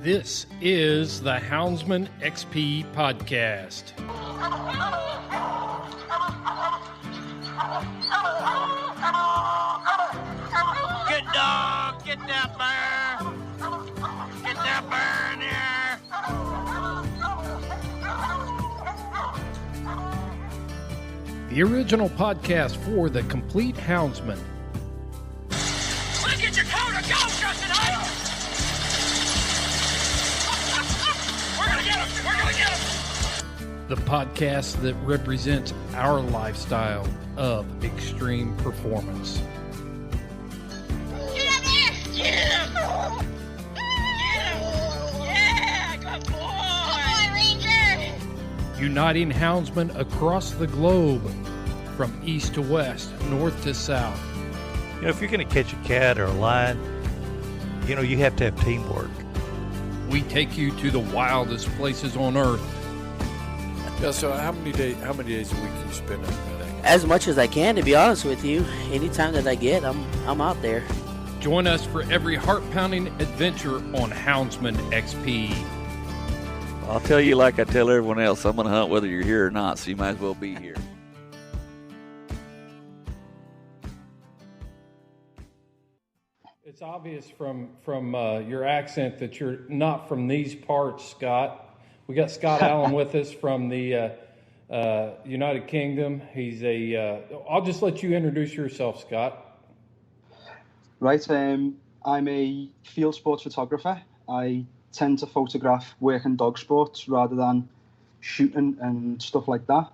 This is the Houndsman XP Podcast. Good dog, get that bear. Get that bear in here. The original podcast for the complete Houndsman. Look at your coat of go, Justin Idle. We're gonna get him. We're gonna get him. The podcast that represents our lifestyle of extreme performance. Get up there. Get him. Get him. Yeah, good boy. Good boy, Ranger. Uniting houndsmen across the globe, from east to west, north to south. You know, if you're going to catch a cat or a lion, you know, you have to have teamwork. We take you to the wildest places on earth. Yeah, so how many days a week do you spend in that? As much as I can, to be honest with you. Anytime that I get, I'm out there. Join us for every heart-pounding adventure on Houndsman XP. I'll tell you like I tell everyone else, I'm going to hunt whether you're here or not, so you might as well be here. It's obvious from your accent that you're not from these parts, Scott. We got Scott Allan with us from the United Kingdom. He's I'll just let you introduce yourself, Scott. Right, I'm a Fieldsports photographer. I tend to photograph working dog sports rather than shooting and stuff like that.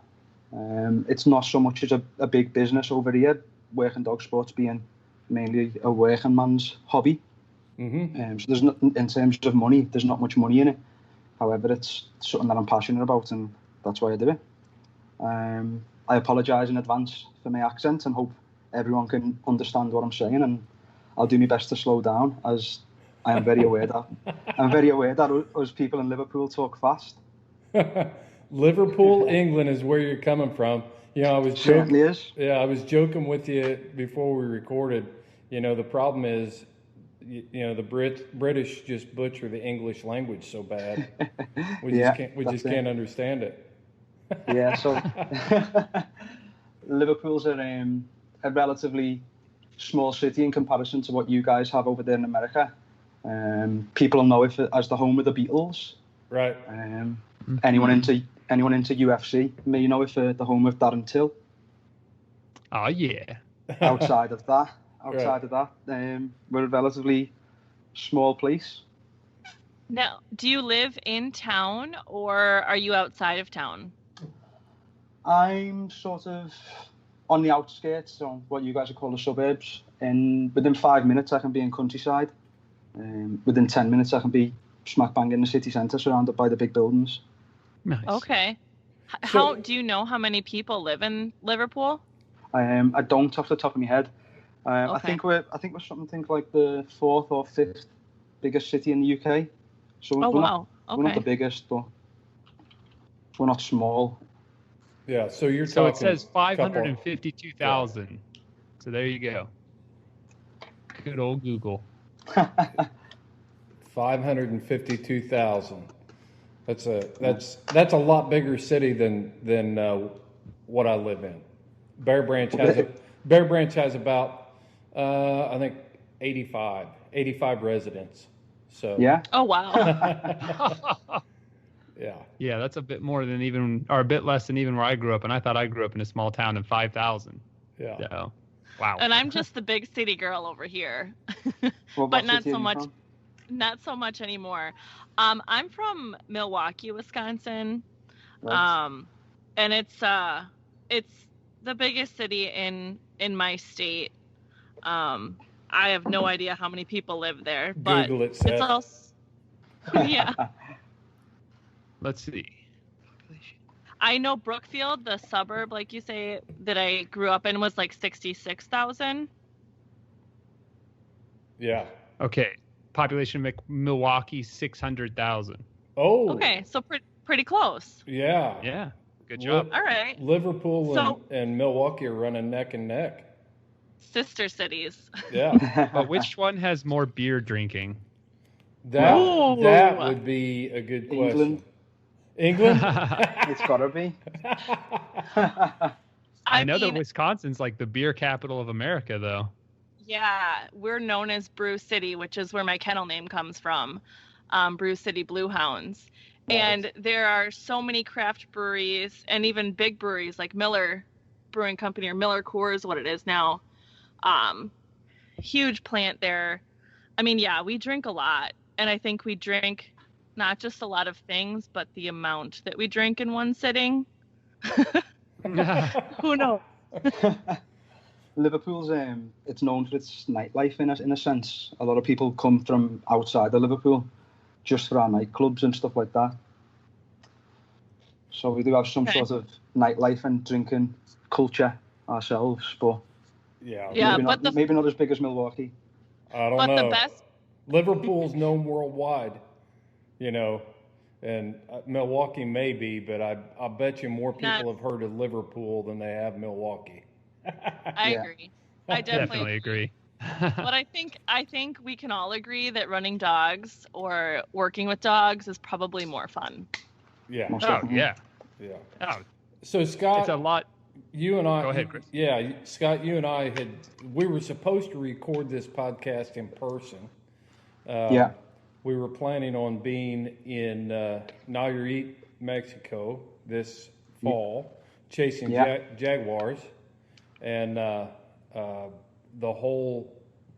It's not so much as a big business over here, working dog sports being mainly a working man's hobby. Mm-hmm. So there's not, in terms of money, there's not much money in it. However, it's something that I'm passionate about, and that's why I do it. I apologise in advance for my accent and hope everyone can understand what I'm saying, and I'll do my best to slow down, as I am very aware that us people in Liverpool talk fast. Liverpool, England is where you're coming from. You know, I was Certainly joking. is. Yeah, I was joking with you before we recorded. You know, the problem is, you know, the British just butcher the English language so bad. We just can't understand it. Yeah, so Liverpool's a relatively small city in comparison to what you guys have over there in America. People know it as the home of the Beatles. Right. Anyone into UFC may know it for the home of Darren Till. Oh yeah. Outside of that, we're a relatively small place. Now, do you live in town or are you outside of town? I'm sort of on the outskirts, so what you guys would call the suburbs. And within 5 minutes, I can be in countryside. Within 10 minutes, I can be smack bang in the city centre, surrounded by the big buildings. Nice. Okay. How do you know how many people live in Liverpool? I don't off the top of my head. Okay. I think we're something like the 4th or 5th biggest city in the UK. So Oh we're wow. we're not the biggest, but we're not small. Yeah, so you're So talking. it says 552,000. Yeah. So there you go. Good old Google. 552,000. That's a lot bigger city than what I live in. Bear Branch has about I think 85 residents. So Yeah. Oh wow. yeah. Yeah, that's a bit more than even, or a bit less than even where I grew up, and I thought I grew up in a small town of 5,000. Yeah. So, wow. And I'm just the big city girl over here. What But not city so are you much. from? Not so much anymore. I'm from Milwaukee, Wisconsin. Right. And it's the biggest city in my state. I have no idea how many people live there, but Google it, Seth. it's also yeah. Let's see. I know Brookfield, the suburb, like you say, that I grew up in, was like 66,000. Yeah. Okay. Population of Milwaukee, 600,000. Oh. Okay, so pretty close. Yeah. Yeah. Good job. All right. Liverpool and Milwaukee are running neck and neck. Sister cities. Yeah. But which one has more beer drinking? That would be a good question. England? It's gotta be. I know that Wisconsin's like the beer capital of America, though. Yeah, we're known as Brew City, which is where my kennel name comes from, Brew City Blue Hounds. Nice. And there are so many craft breweries and even big breweries like Miller Brewing Company or Miller Coors, what it is now. Huge plant there. I mean, yeah, we drink a lot. And I think we drink not just a lot of things, but the amount that we drink in one sitting. Who knows? Liverpool's it's known for its nightlife in a sense. A lot of people come from outside of Liverpool just for our nightclubs and stuff like that. So we do have some sort of nightlife and drinking culture ourselves, but maybe not as big as Milwaukee. I don't know. Liverpool's known worldwide, and Milwaukee may be, but I bet you more people have heard of Liverpool than they have Milwaukee. I agree. I definitely agree. But I think we can all agree that running dogs or working with dogs is probably more fun. Yeah. Yeah. Oh. So Scott, it's a lot. You and I. Go ahead, Chris. Yeah, Scott. You and I we were supposed to record this podcast in person. We were planning on being in Nayarit, Mexico this fall, chasing jaguars, and the whole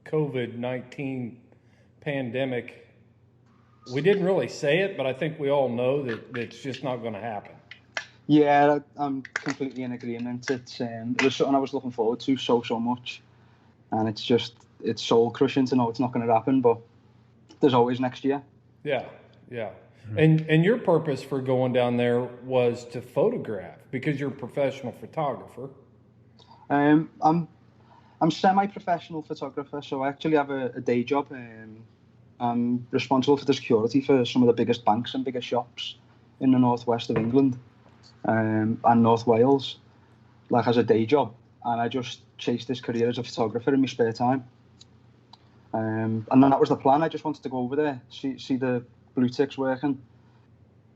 COVID-19 pandemic. We didn't really say it, but I think we all know that it's just not going to happen. Yeah, I'm completely in agreement. It was something I was looking forward to so much, and it's soul crushing to know it's not going to happen. But there's always next year. Yeah. And your purpose for going down there was to photograph because you're a professional photographer. I'm semi-professional photographer, so I actually have a day job. I'm responsible for the security for some of the biggest banks and biggest shops in the northwest of England and North Wales, like as a day job. And I just chased this career as a photographer in my spare time. And then that was the plan. I just wanted to go over there, see the blue ticks working,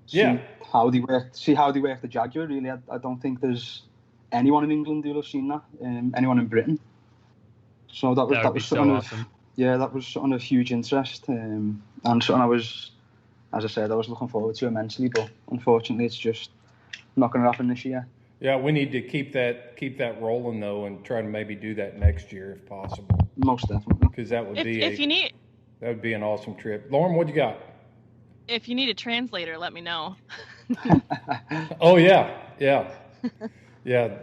see how they work the Jaguar. Really, I don't think there's anyone in England who'll have seen that, anyone in Britain. So that was something awesome. That was something of huge interest, and something I was looking forward to immensely. But unfortunately, it's just not going to happen this year. Yeah, we need to keep that rolling though, and try to maybe do that next year if possible. Most definitely, because that would that would be an awesome trip. Lauren, what you got? If you need a translator, let me know. Oh yeah.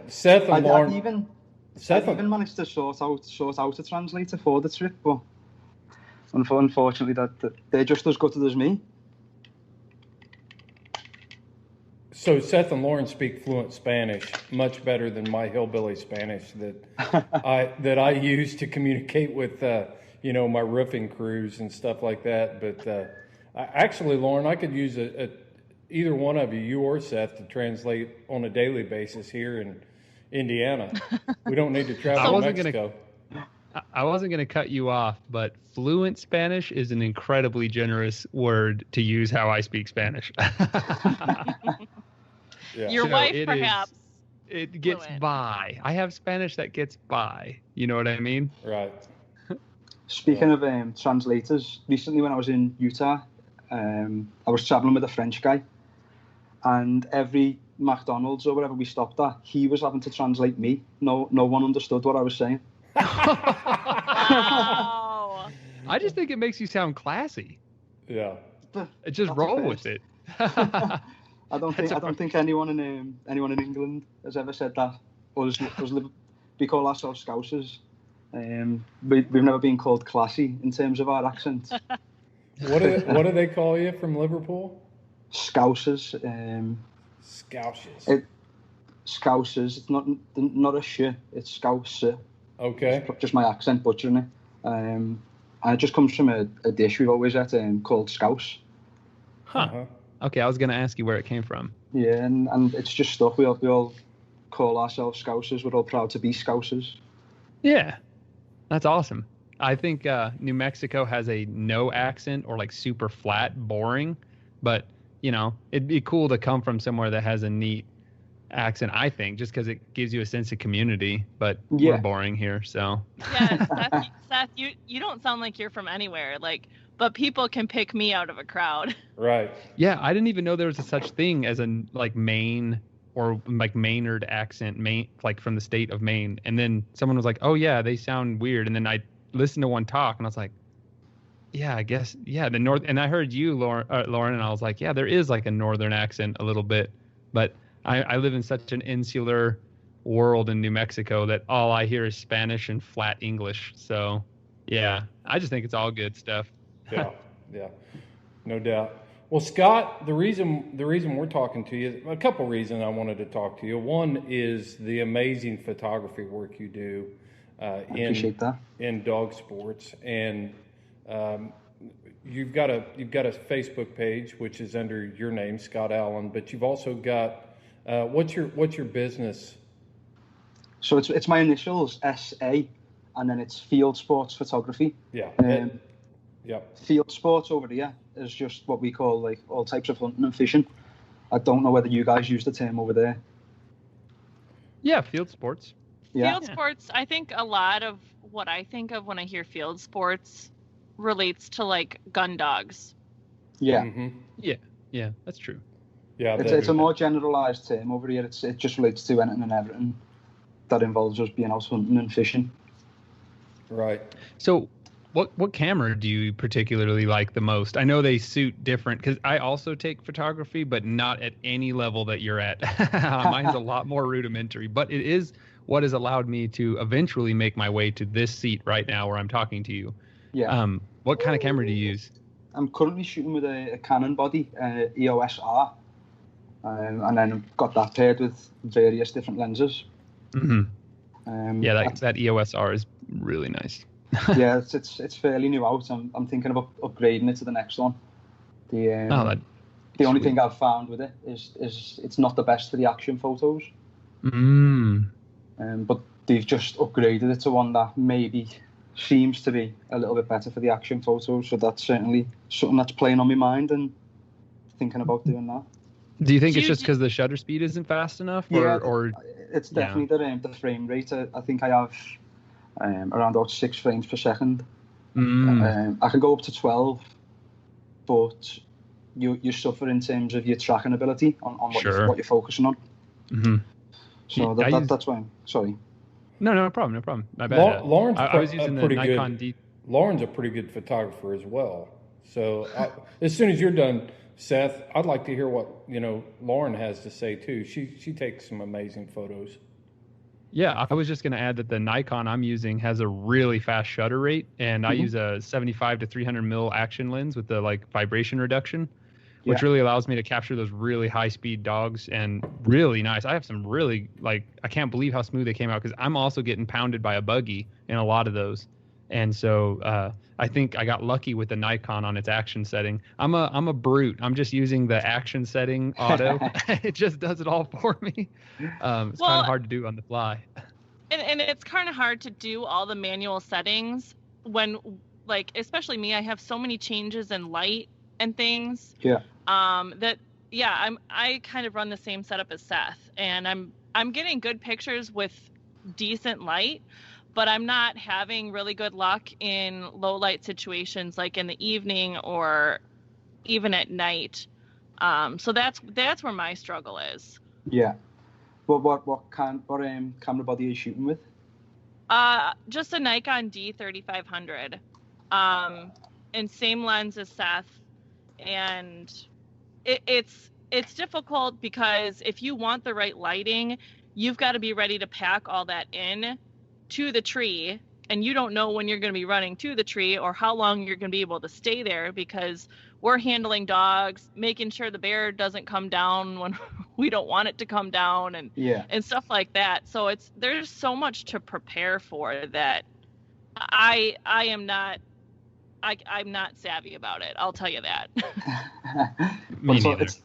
Seth and Lauren. I've even managed to sort out a translator for the trip, but unfortunately, that they're just as good as me. So Seth and Lauren speak fluent Spanish, much better than my hillbilly Spanish that I use to communicate with my roofing crews and stuff like that. But actually, Lauren, I could use either one of you or Seth to translate on a daily basis here in Indiana. We don't need to travel to Mexico. I wasn't going to cut you off, but fluent Spanish is an incredibly generous word to use how I speak Spanish. Your wife, perhaps. It gets fluent. By. I have Spanish that gets by. You know what I mean? Right. Speaking of translators, recently when I was in Utah, I was traveling with a French guy, and every McDonald's or whatever we stopped at, he was having to translate me. No one understood what I was saying. Wow. I just think it makes you sound classy. Yeah. Just roll with it. I don't think anyone in England has ever said that. We call ourselves Scousers. We've never been called classy in terms of our accent. What do they call you from Liverpool? Scousers. Scousers. Scousers. It's not a sh. It's Scouser. Okay. It's just my accent butchering it. And it just comes from a dish we've always had called scouse. Huh. Uh-huh. Okay, I was going to ask you where it came from. Yeah, and it's just stuff. We all call ourselves Scousers. We're all proud to be Scousers. Yeah, that's awesome. I think New Mexico has a no accent or like super flat, boring. But, you know, it'd be cool to come from somewhere that has a neat accent, I think, just because it gives you a sense of community. But we're boring here, so. Yeah, Seth, you don't sound like you're from anywhere. Like, but people can pick me out of a crowd. Right. Yeah, I didn't even know there was a such thing as a like Maine or like Maynard accent, like from the state of Maine. And then someone was like, "Oh yeah, they sound weird." And then I listened to one talk, and I was like, "Yeah, I guess the north." And I heard you, Lauren, and I was like, "Yeah, there is like a northern accent a little bit." But I live in such an insular world in New Mexico that all I hear is Spanish and flat English. So yeah, I just think it's all good stuff. Yeah, no doubt. Well, Scott, the reason we're talking to you, a couple reasons I wanted to talk to you. One is the amazing photography work you do in dog sports, and you've got a Facebook page which is under your name, Scott Allan, but you've also got what's your business? So it's my initials, SA, and then it's Fieldsports Photography. Yeah. Fieldsports over here is just what we call like all types of hunting and fishing. I don't know whether you guys use the term over there. Yeah, field sports. Yeah. Field sports, I think a lot of what I think of when I hear field sports relates to like gun dogs. Yeah. Mm-hmm. Yeah, that's true. Yeah, it's a more generalised term over here. It just relates to anything and everything that involves us being out hunting and fishing. Right. So what camera do you particularly like the most? I know they suit different because I also take photography, but not at any level that you're at. Mine's a lot more rudimentary, but it is what has allowed me to eventually make my way to this seat right now where I'm talking to you. Yeah. What kind of camera do you use? I'm currently shooting with a Canon body, EOS R, and then I've got that paired with various different lenses. Mm-hmm. That EOS R is really nice. Yeah, it's fairly new out. I'm thinking of upgrading it to the next one. The only thing I've found with it is it's not the best for the action photos. But they've just upgraded it to one that maybe seems to be a little bit better for the action photos. So that's certainly something that's playing on my mind and thinking about doing that. Do you think it's just because the shutter speed isn't fast enough? Or it's definitely the frame rate. I think I have around about 6 frames per second. I can go up to 12, but you suffer in terms of your tracking ability on what you're focusing on. Mm-hmm. So that's why sorry. No problem. My bad. Lauren's I was using the Nikon D. Lauren's a pretty good photographer as well. So as soon as you're done, Seth, I'd like to hear what Lauren has to say too. She takes some amazing photos. Yeah, I was just going to add that the Nikon I'm using has a really fast shutter rate, and I use a 75 to 300 mil action lens with the like vibration reduction, which really allows me to capture those really high speed dogs and really nice. I have some really I can't believe how smooth they came out because I'm also getting pounded by a buggy in a lot of those. And so I think I got lucky with the Nikon on its action setting. I'm a brute. I'm just using the action setting auto. It just does it all for me. It's kind of hard to do on the fly. And it's kind of hard to do all the manual settings when, especially me, I have so many changes in light and things. Yeah. I kind of run the same setup as Seth, and I'm getting good pictures with decent light. But I'm not having really good luck in low light situations like in the evening or even at night. So that's where my struggle is. Yeah. Well, what camera body are you shooting with? Just a Nikon D3500. And same lens as Seth. And it's difficult because if you want the right lighting, you've got to be ready to pack all that in to the tree, and you don't know when you're going to be running to the tree or how long you're going to be able to stay there because we're handling dogs, making sure the bear doesn't come down when we don't want it to come down and stuff like that. So there's so much to prepare for that I'm not savvy about it. I'll tell you that.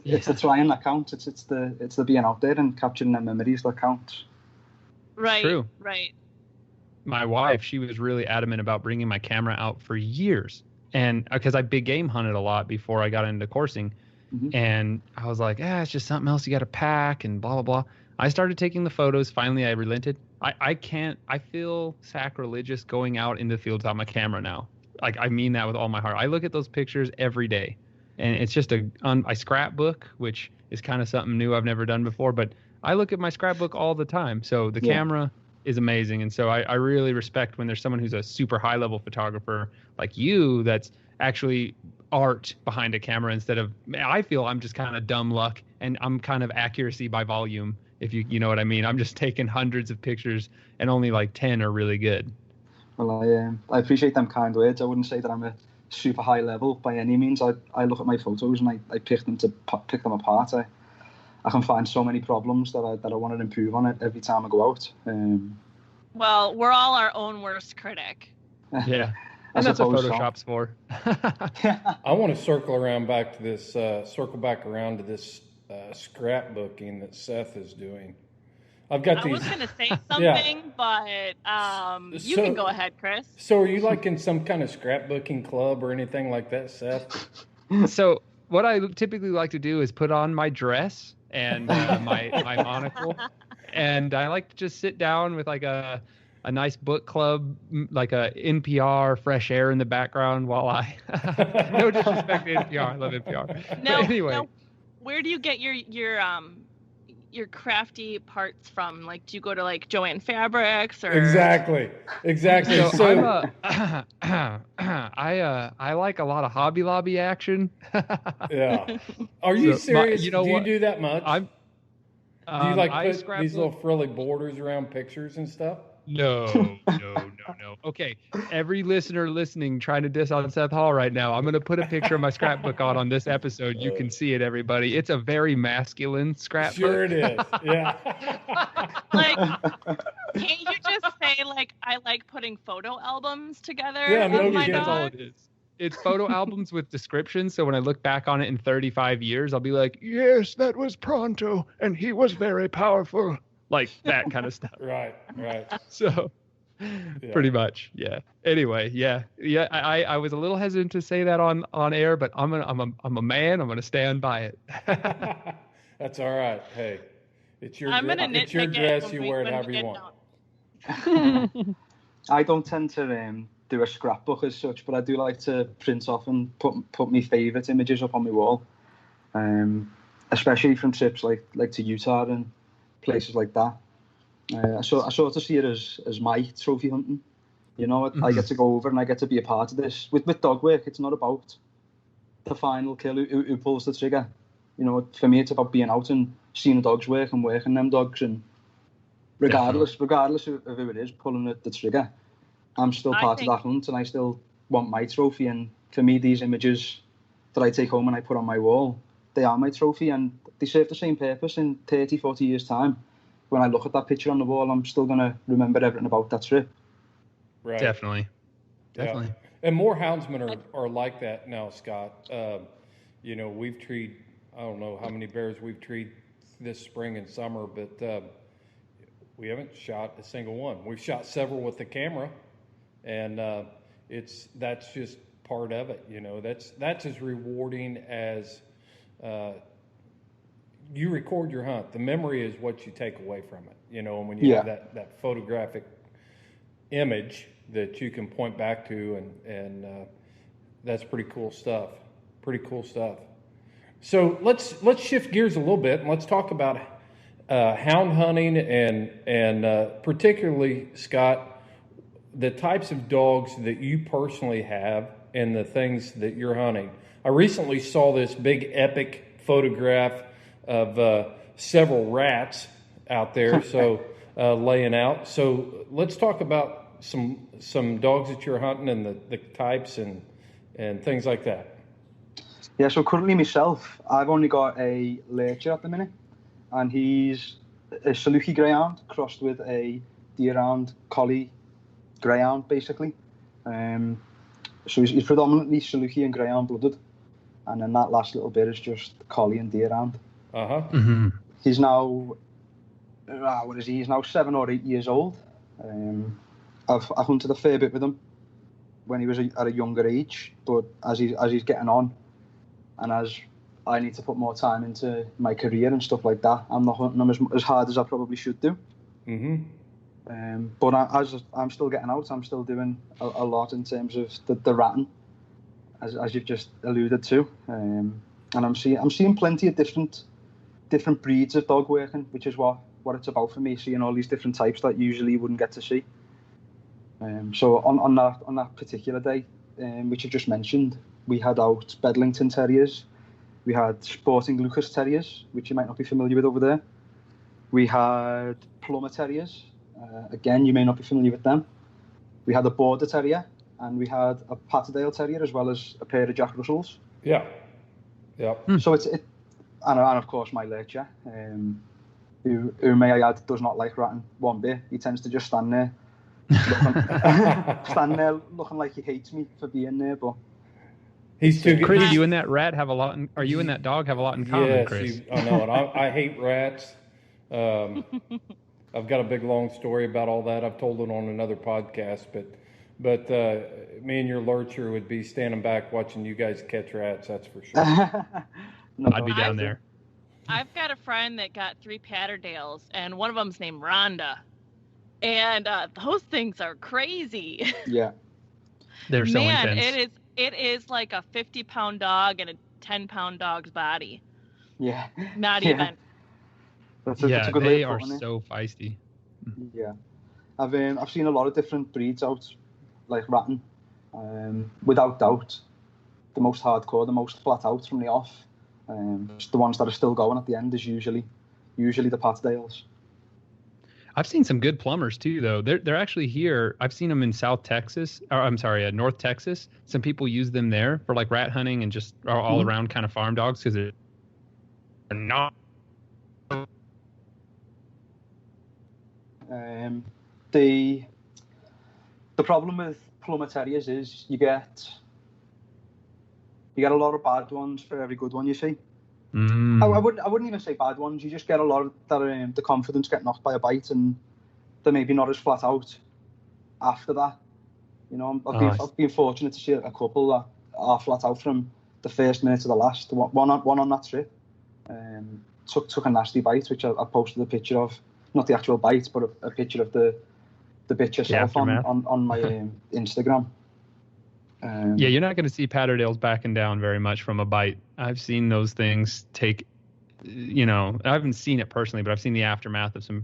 It's the trying that counts. It's the being out there and capturing the memories that counts. Right. True. Right. my wife, she was really adamant about bringing my camera out for years. And because I big game hunted a lot before I got into coursing. And I was like, it's just something else you got to pack and blah, blah, blah. I started taking the photos. Finally, I relented. I feel sacrilegious going out in the field without my camera now. Like, I mean that with all my heart. I look at those pictures every day. And it's just I scrapbook, which is kind of something new I've never done before. But I look at my scrapbook all the time. So the camera is amazing. And so I really respect when there's someone who's a super high level photographer like you that's actually art behind a camera instead of, I feel I'm just kind of dumb luck and I'm kind of accuracy by volume, if you know what I mean. I'm just taking hundreds of pictures and only like 10 are really good. Well, I appreciate them kind words. I wouldn't say that I'm a super high level by any means. I look at my photos and I pick them apart. I can find so many problems that I want to improve on it every time I go out. Well, we're all our own worst critic. Yeah. And that's what Photoshop's for. I want to circle back around to this scrapbooking that Seth is doing. I was going to say something, but you can go ahead, Chris. So are you like in some kind of scrapbooking club or anything like that, Seth? So what I typically like to do is put on my dress and my monocle. And I like to just sit down with like a nice book club, like a NPR, fresh air in the background while I, no disrespect to NPR, I love NPR. No, but anyway. No. Where do you get your crafty parts from? Like, do you go to like Joann Fabrics or? Exactly. So I like a lot of Hobby Lobby action. Yeah. Are you serious? You know do what? You do that much? Do you like put these little frilly borders around pictures and stuff? No. Okay, every listener listening trying to diss on Seth Hall right now, I'm going to put a picture of my scrapbook on this episode. You can see it, everybody. It's a very masculine scrapbook. Sure it is, yeah. Like, can't you just say, like, I like putting photo albums together? Yeah, no, that's all it is. It's photo albums with descriptions, so when I look back on it in 35 years, I'll be like, yes, that was Pronto, and he was very powerful. Like that kind of stuff. Right. So, pretty much, yeah. Anyway, yeah. I was a little hesitant to say that on air, but I'm a man. I'm gonna stand by it. That's all right. Hey, it's your it's your dress. You wear it however you want. I don't tend to do a scrapbook as such, but I do like to print off and put my favourite images up on my wall, especially from trips like to Utah and places like that. I sort of see it as my trophy hunting. You know, I get to go over and I get to be a part of this. With dog work, it's not about the final kill, who pulls the trigger. You know, for me, it's about being out and seeing the dogs work and working them dogs. And regardless of who it is pulling the trigger, I'm still part of that hunt and I still want my trophy. And for me, these images that I take home and I put on my wall, they are my trophy and they serve the same purpose in 30, 40 years' time. When I look at that picture on the wall, I'm still going to remember everything about that trip. Right. Definitely. Yeah. And more houndsmen are like that now, Scott. You know, we've treed, I don't know how many bears we've treed this spring and summer, but we haven't shot a single one. We've shot several with the camera, and that's just part of it. You know, that's as rewarding as you record your hunt. The memory is what you take away from it. You know, and when you have that photographic image that you can point back to, and that's pretty cool stuff. So let's shift gears a little bit and let's talk about hound hunting and particularly, Scott, the types of dogs that you personally have and the things that you're hunting. I recently saw this big epic photograph of several rats out there, so laying out. So let's talk about some dogs that you're hunting and the types and things like that. Yeah, so currently myself, I've only got a lurcher at the minute, and he's a Saluki greyhound crossed with a deer-hound collie greyhound, basically. So he's predominantly Saluki and greyhound blooded, and then that last little bit is just collie and deer-hound. Mm-hmm. He's now, what is he? He's now 7 or 8 years old. I hunted a fair bit with him when he was at a younger age, but as he's getting on, and as I need to put more time into my career and stuff like that, I'm not hunting him as hard as I probably should do. But as I'm still getting out, I'm still doing a lot in terms of the ratting, as you've just alluded to, and I'm seeing plenty of different breeds of dog working, which is what it's about for me, seeing all these different types that usually you wouldn't get to see. So on that particular day, which you just mentioned, we had out Bedlington Terriers, we had Sporting Lucas Terriers, which you might not be familiar with over there. We had Plumber Terriers, again you may not be familiar with them. We had a Border Terrier, and we had a Patterdale Terrier as well as a pair of Jack Russells. Yeah. So and of course my lurcher, who may I add does not like ratting one bit. He tends to just stand there looking like he hates me for being there, but he's too good. Chris, you and that rat have a lot are you and that dog have a lot in common, yes, Chris? I know it. I hate rats. I've got a big long story about all that. I've told it on another podcast, but me and your lurcher would be standing back watching you guys catch rats, that's for sure. I'd be down there. I've got a friend that got 3 Patterdales, and one of them's named Rhonda. And those things are crazy. Yeah. They're so intense. It is like a 50-pound dog in a 10-pound dog's body. Yeah. Not even. That's a good they way of are putting it. so feisty. Yeah. I've seen a lot of different breeds out, like ratting. Without doubt, the most hardcore, the most flat out from the off, the ones that are still going at the end is usually the Patterdales. I've seen some good plumbers too, though. They're actually here. I've seen them in North Texas. Some people use them there for like rat hunting and just all around kind of farm dogs because they're not. The problem with Plumber Terriers is you get a lot of bad ones for every good one you see. I wouldn't even say bad ones. You just get a lot of that. The confidence get knocked by a bite, and they're maybe not as flat out after that. You know, I've been fortunate to see a couple that are flat out from the first minute to the last. One on that trip took a nasty bite, which I posted a picture of. Not the actual bite, but a picture of the bitch herself on my Instagram. Yeah, you're not going to see Patterdales backing down very much from a bite. I've seen those things take, I haven't seen it personally, but I've seen the aftermath of some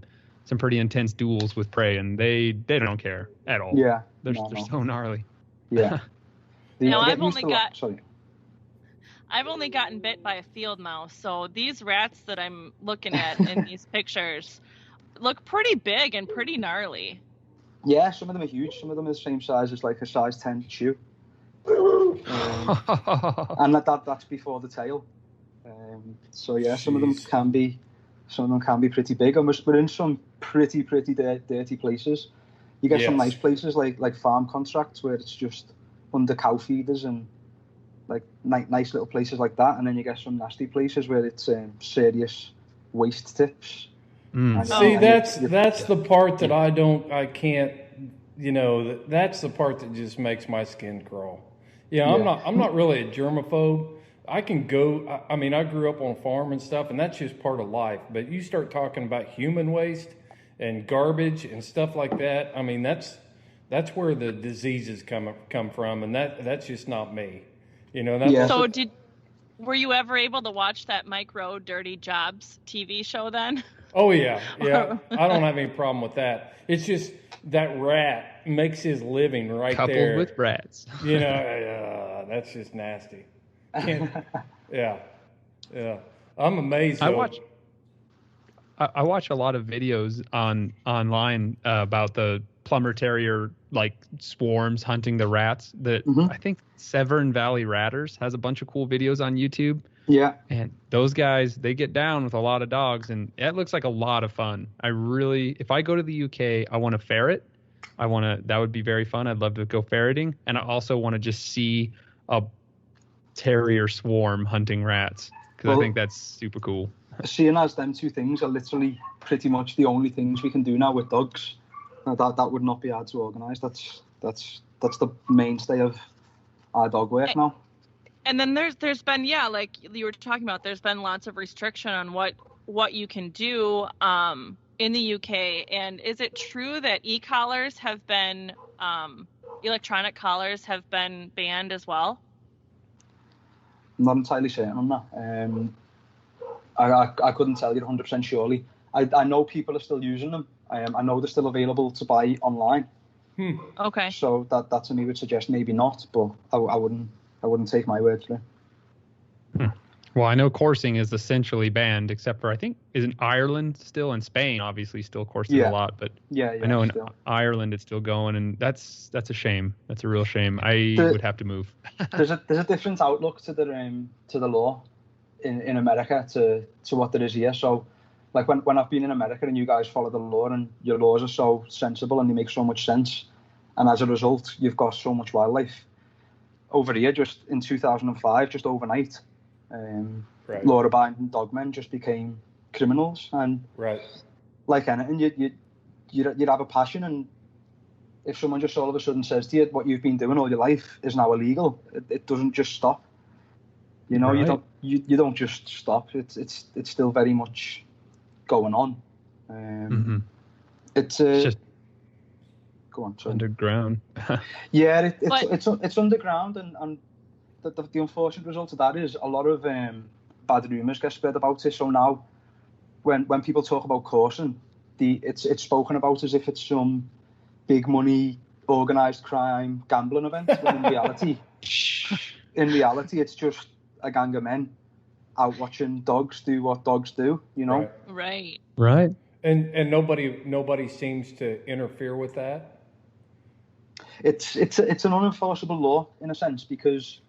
pretty intense duels with prey, and they don't care at all. Yeah, they're so gnarly. Yeah. I've only gotten bit by a field mouse, so these rats that I'm looking at in these pictures look pretty big and pretty gnarly. Yeah, some of them are huge. Some of them are the same size as like a size 10 shoe. And that's before the tail. So yeah, some of them can be pretty big. And we're in some pretty dirty places. You get some nice places like farm contracts where it's just under cow feeders and like nice little places like that. And then you get some nasty places where it's serious waste tips. See, that's the part that I can't, that's the part that just makes my skin crawl. I'm not really a germaphobe. I can go, I grew up on a farm and stuff, and that's just part of life. But you start talking about human waste and garbage and stuff like that, that's where the diseases come from, and that's just not me. So were you ever able to watch that Mike Rowe Dirty Jobs TV show then? Oh, yeah. I don't have any problem with that. It's just that rat makes his living right coupled there. Coupled with rats. That's just nasty. Yeah. I'm amazed. I watch a lot of videos online about the Plumber Terrier like swarms hunting the rats. I think Severn Valley Ratters has a bunch of cool videos on YouTube. Yeah. And those guys, they get down with a lot of dogs, and it looks like a lot of fun. If I go to the UK, I want to ferret. That would be very fun. I'd love to go ferreting. And I also want to just see a terrier swarm hunting rats, because I think that's super cool. Seeing as them two things are literally pretty much the only things we can do now with dogs, No, that would not be hard to organise. That's the mainstay of our dog work now. And then there's been, like you were talking about, there's been lots of restriction on what you can do in the UK. And is it true that e-collars have been, electronic collars have been banned as well? I'm not entirely certain on that. I couldn't tell you 100% surely. I know people are still using them. I know they're still available to buy online. Okay. So that to me would suggest maybe not, but I wouldn't take my word for it. Well, I know coursing is essentially banned, except for I think is in Ireland still, and Spain obviously still courses a lot, but I know in Ireland it's still going, and that's a shame. That's a real shame. I would have to move. there's a different outlook to the law in America to what there is here. So, like when I've been in America and you guys follow the law and your laws are so sensible and they make so much sense, and as a result you've got so much wildlife. Over here, just in 2005, just overnight, law-abiding dogmen just became criminals, and like anything, you'd have a passion, and if someone just all of a sudden says to you what you've been doing all your life is now illegal, it doesn't just stop. You know, you don't just stop. It's still very much going on. It's just go on. Sorry. Underground. Yeah, it's underground, and the unfortunate result of that is a lot of bad rumours get spread about it. So now, when people talk about coursing, it's spoken about as if it's some big money, organised crime, gambling event. When in reality, it's just a gang of men out watching dogs do what dogs do. You know. Right. And nobody seems to interfere with that. It's an unenforceable law in a sense, because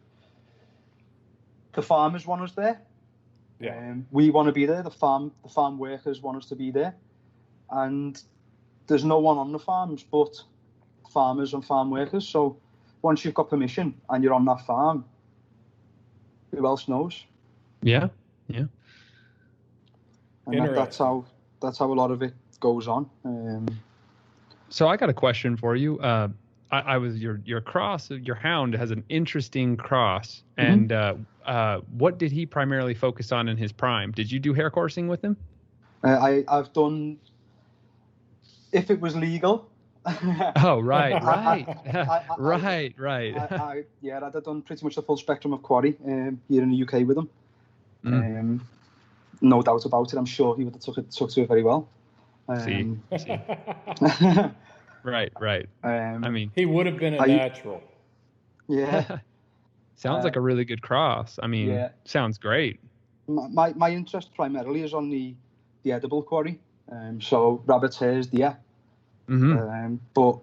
the farmers want us there. We want to be there. The farm workers want us to be there, and there's no one on the farms but farmers and farm workers. So once you've got permission and you're on that farm, who else knows? Yeah. And that's how a lot of it goes on. So I got a question for you. I was your cross, your hound has an interesting cross, and what did he primarily focus on in his prime? Did you do hair coursing with him? I've done, if it was legal. Oh, right. Right. I've done pretty much the full spectrum of quarry here in the UK with him. No doubt about it. I'm sure he would have took to it very well. See. Right. I mean, he would have been a natural. Yeah. Sounds like a really good cross. I mean, sounds great. My interest primarily is on the edible quarry. So rabbits, hares, deer. But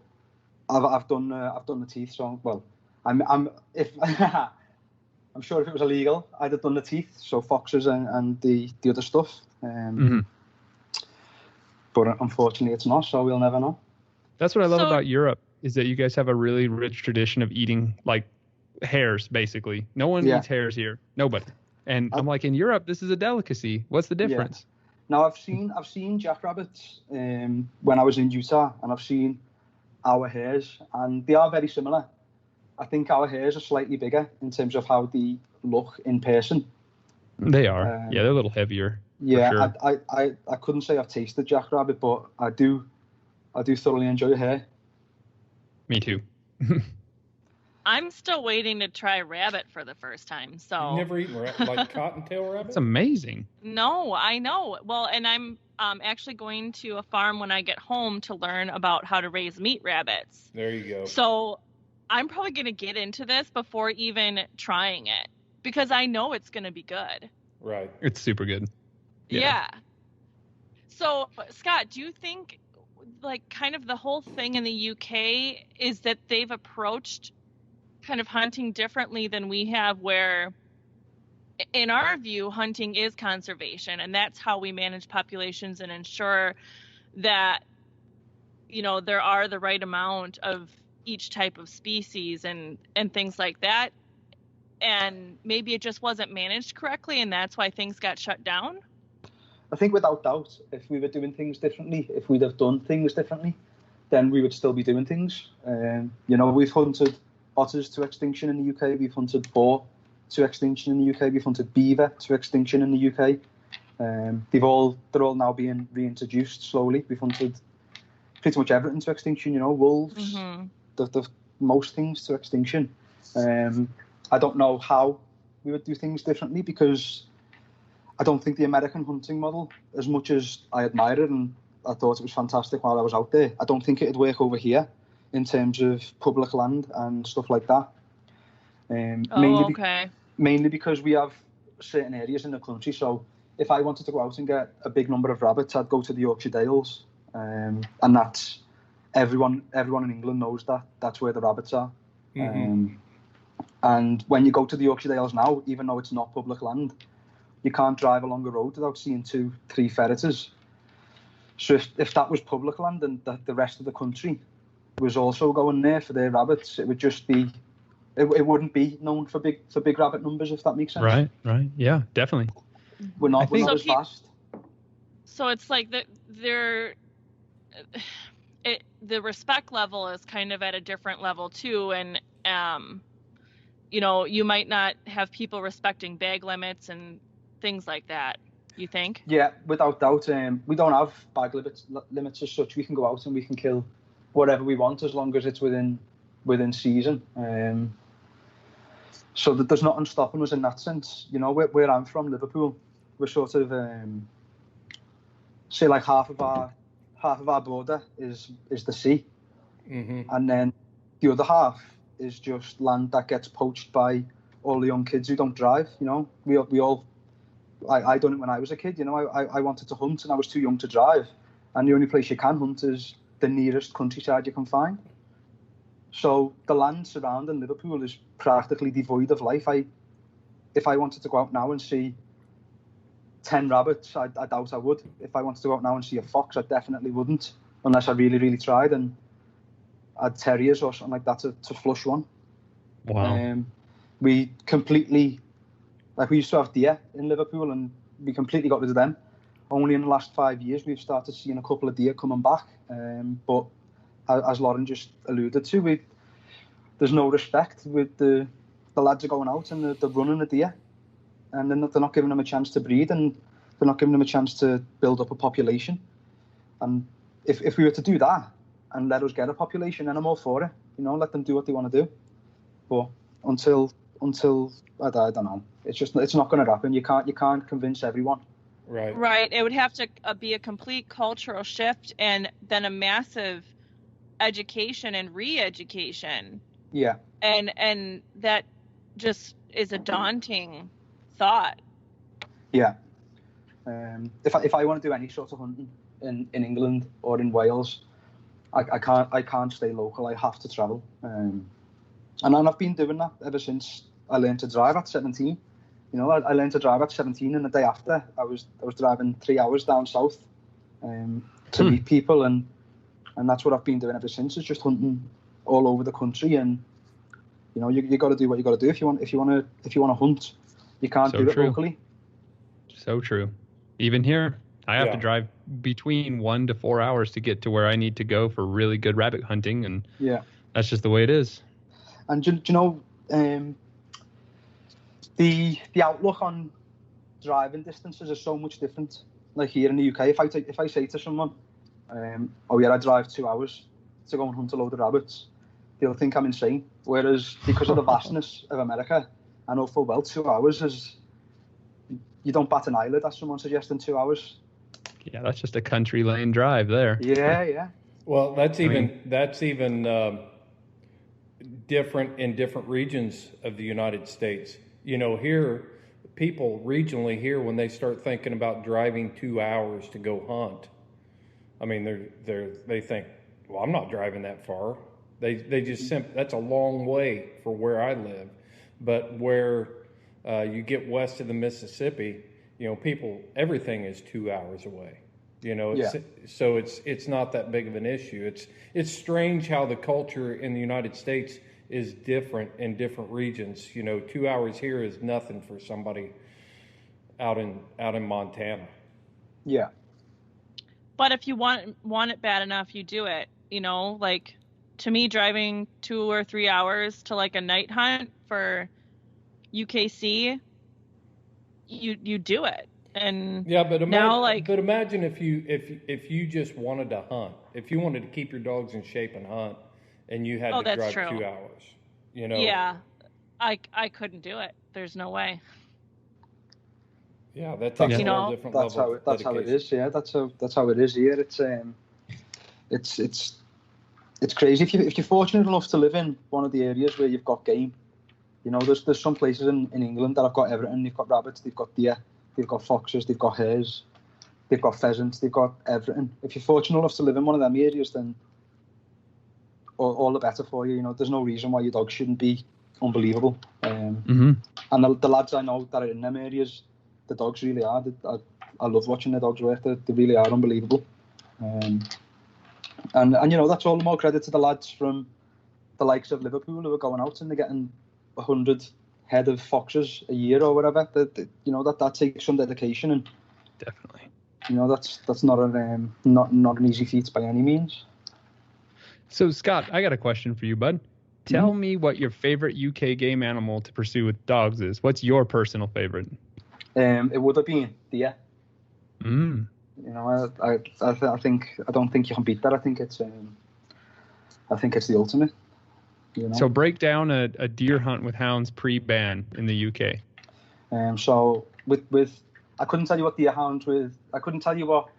I've done the teeth. So I'm sure if it was illegal, I'd have done the teeth. So foxes and the other stuff. But unfortunately, it's not. So we'll never know. That's what I love about Europe, is that you guys have a really rich tradition of eating like hares, basically. No one eats hares here. Nobody. And I'm like, in Europe, this is a delicacy. What's the difference? Yeah. Now, I've seen jackrabbits when I was in Utah, and I've seen our hares, and they are very similar. I think our hares are slightly bigger in terms of how they look in person. They are. They're a little heavier. Yeah, sure. I couldn't say I've tasted jackrabbit, but I do thoroughly enjoy hair. Me too. I'm still waiting to try rabbit for the first time. So you've never eaten like cottontail rabbit? That's amazing. No, I know. Well, and I'm actually going to a farm when I get home to learn about how to raise meat rabbits. There you go. So I'm probably going to get into this before even trying it, because I know it's going to be good. Right. It's super good. Yeah. So, Scott, do you think like kind of the whole thing in the UK is that they've approached kind of hunting differently than we have, where in our view, hunting is conservation, and that's how we manage populations and ensure that, you know, there are the right amount of each type of species and things like that. And maybe it just wasn't managed correctly, and that's why things got shut down? I think without doubt, if we were doing things differently, if we'd have done things differently, then we would still be doing things. You know, we've hunted otters to extinction in the UK. We've hunted boar to extinction in the UK. We've hunted beaver to extinction in the UK. They're all now being reintroduced slowly. We've hunted pretty much everything to extinction. You know, wolves, the most things to extinction. I don't know how we would do things differently, because I don't think the American hunting model, as much as I admire it and I thought it was fantastic while I was out there, I don't think it'd work over here in terms of public land and stuff like that. Mainly because we have certain areas in the country. So if I wanted to go out and get a big number of rabbits, I'd go to the Yorkshire Dales, and that's everyone in England knows that that's where the rabbits are. And when you go to the Yorkshire Dales now, even though it's not public land, you can't drive along a road without seeing 2-3 ferreters. So if that was public land and the rest of the country was also going there for their rabbits, it would just be, it wouldn't be known for big rabbit numbers, if that makes sense. Right. Yeah, definitely. We're not as fast. So it's like the respect level is kind of at a different level too, and you know, you might not have people respecting bag limits and things like that. You think? Yeah, without doubt. We don't have bag limits as such. We can go out and we can kill whatever we want as long as it's within season. So that there's nothing stopping us in that sense. You know, where I'm from, Liverpool, we're sort of say like half of our border is the sea, and then the other half is just land that gets poached by all the young kids who don't drive. You know, we all. I done it when I was a kid. You know, I wanted to hunt and I was too young to drive, and the only place you can hunt is the nearest countryside you can find. So the land surrounding Liverpool is practically devoid of life. If I wanted to go out now and see 10 rabbits, I doubt I would. If I wanted to go out now and see a fox, I definitely wouldn't, unless I really, really tried and had terriers or something like that to flush one. Wow. We completely, like, we used to have deer in Liverpool and we completely got rid of them. Only in the last 5 years we've started seeing a couple of deer coming back. But as Lauren just alluded to, there's no respect with the lads are going out and they're running a deer, and they're not giving them a chance to breed, and they're not giving them a chance to build up a population. And if we were to do that and let us get a population, then I'm all for it. You know, let them do what they want to do. But until I don't know, it's not going to happen. You can't convince everyone. Right. It would have to be a complete cultural shift, and then a massive education and re-education. Yeah. And that just is a daunting thought. Yeah. If I want to do any sort of hunting in England or in Wales, I can't stay local. I have to travel. And I've been doing that ever since I learned to drive at 17. You know, I learned to drive at 17, and the day after, I was driving 3 hours down south to meet people, and that's what I've been doing ever since. Is just hunting all over the country, and you know, you got to do what you got to do if you want to hunt. You can't do it locally. So true. Even here, I have to drive between 1 to 4 hours to get to where I need to go for really good rabbit hunting, and that's just the way it is. And do you know, the outlook on driving distances is so much different. Like here in the UK, if I say to someone, I drive 2 hours to go and hunt a load of rabbits, they'll think I'm insane. Whereas because of the vastness of America, I know full well 2 hours is, you don't bat an eyelid at someone suggesting 2 hours. Yeah, that's just a country lane drive there. Yeah. Well, that's even different in different regions of the United States. You know, here, people regionally here, when they start thinking about driving 2 hours to go hunt, I mean, they think, well, I'm not driving that far. They just that's a long way for where I live. But where you get west of the Mississippi, you know, everything is 2 hours away. You know, so it's not that big of an issue. It's strange how the culture in the United States is different in different regions. You know, 2 hours here is nothing for somebody out in Montana. Yeah. But if you want it bad enough, you do it. You know, like to me, driving 2 or 3 hours to like a night hunt for UKC, you do it. And yeah, but now, like, but imagine if you just wanted to hunt, if you wanted to keep your dogs in shape and hunt, and you had to drive true. 2 hours, you know. Yeah, I couldn't do it. There's no way. Yeah, that takes a whole different level of dedication. That's how it is. Yeah, that's how it is here. It's crazy. If you're fortunate enough to live in one of the areas where you've got game, you know, there's some places in England that have got everything. They've got rabbits, they've got deer, they've got foxes, they've got hares, they've got pheasants, they've got everything. If you're fortunate enough to live in one of them areas, then all the better for you. You know, there's no reason why your dog shouldn't be unbelievable. And the lads I know that are in them areas, the dogs really are. I love watching the dogs work. They really are unbelievable. And you know, that's all the more credit to the lads from the likes of Liverpool who are going out and they're getting 100 head of foxes a year or whatever. You know, that takes some dedication, and definitely, you know, that's not an easy feat by any means. So Scott, I got a question for you, bud. Tell me what your favorite UK game animal to pursue with dogs is. What's your personal favorite? It would have been deer. Mm. You know, I don't think you can beat that. I think it's the ultimate. You know? So break down a deer hunt with hounds pre-ban in the UK. So with I couldn't tell you what deer hounds with. I couldn't tell you what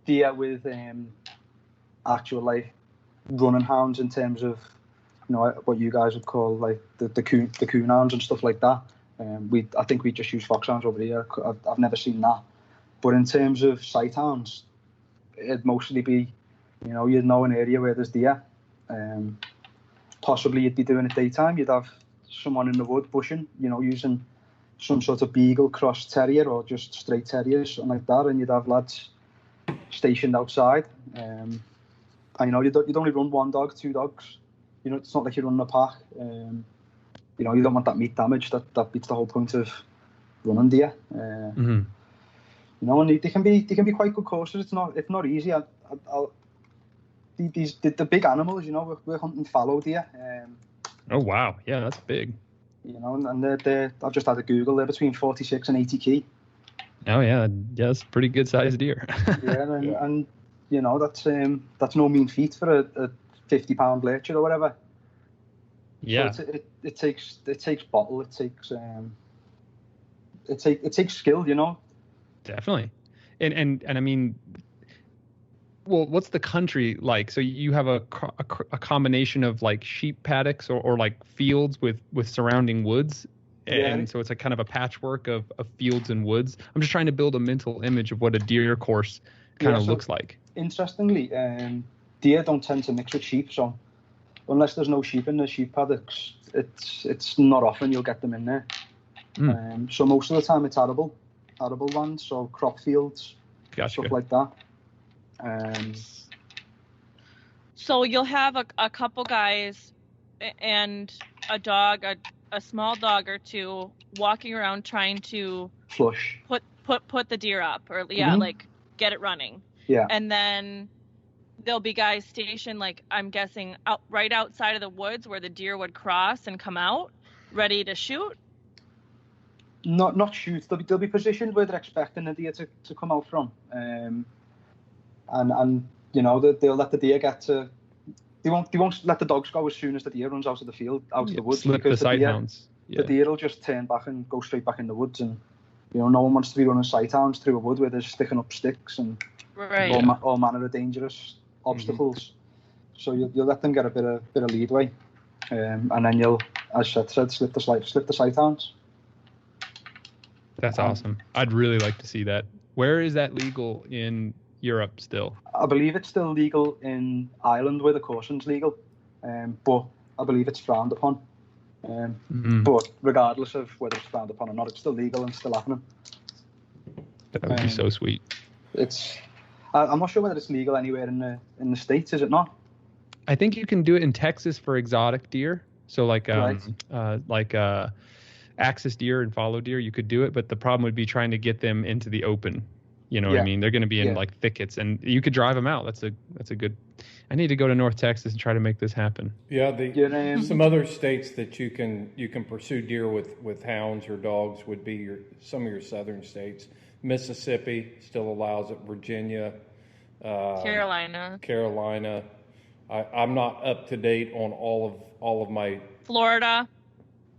deer with actual like running hounds in terms of, you know, what you guys would call like the coon hounds and stuff like that. I think we just use foxhounds over here. I've never seen that. But in terms of sight hounds, it'd mostly be, you know, you'd know an area where there's deer. Possibly you'd be doing it daytime. You'd have someone in the wood bushing, you know, using some sort of beagle cross terrier or just straight terrier, something like that. And you'd have lads stationed outside. And you know, you'd only run one dog, 2 dogs. You know, it's not like you're running a pack. You know, you don't want that meat damage. That beats the whole point of running deer. You know, and they can be quite good courses. It's not easy. The big animals, you know, we're hunting fallow deer. Oh wow, yeah, that's big. You know, and they're I've just had a Google. They're between 46 and 80 kg. Oh yeah, that's a pretty good sized deer. and you know, that's no mean feat for a 50-pound lurcher or whatever. Yeah. So it takes bottle. It takes skill, you know. Definitely, and I mean, well, what's the country like? So you have a combination of like sheep paddocks or like fields with surrounding woods, and so it's like kind of a patchwork of fields and woods. I'm just trying to build a mental image of what a deer course kind of looks like. Interestingly, deer don't tend to mix with sheep, so unless there's no sheep in the sheep paddocks, it's not often you'll get them in there. So most of the time it's arable land, so crop fields, stuff like that. So you'll have a couple guys and a dog, a small dog or two, walking around trying to flush, put the deer up, or like get it running. Yeah. And then there'll be guys stationed, like I'm guessing, right outside of the woods where the deer would cross and come out, ready to shoot. Not shoot. They'll be positioned where they're expecting the deer to come out from. And you know, they'll let the deer get to. They won't let the dogs go as soon as the deer runs out of the field, out of the woods. Slip the sight hounds. The deer will just turn back and go straight back in the woods, and you know, no one wants to be running sight hounds through a wood where they're sticking up sticks and all manner of dangerous obstacles. So you'll let them get a bit of leadway, and then you'll, as Seth said, slip the sight hounds. That's awesome. I'd really like to see that. Where is that legal in Europe still? I believe it's still legal in Ireland where the caution's legal, but I believe it's frowned upon. But regardless of whether it's frowned upon or not, it's still legal and still happening. That would be so sweet. I'm not sure whether it's legal anywhere in the States, is it not? I think you can do it in Texas for exotic deer. So like axis deer and fallow deer, you could do it, but the problem would be trying to get them into the open. You know what I mean? They're going to be in like thickets, and you could drive them out. That's a good. I need to go to North Texas and try to make this happen. Yeah, some other states that you can pursue deer with hounds or dogs would be some of your southern states. Mississippi still allows it. Virginia, Carolina. I'm not up to date on all of my. Florida.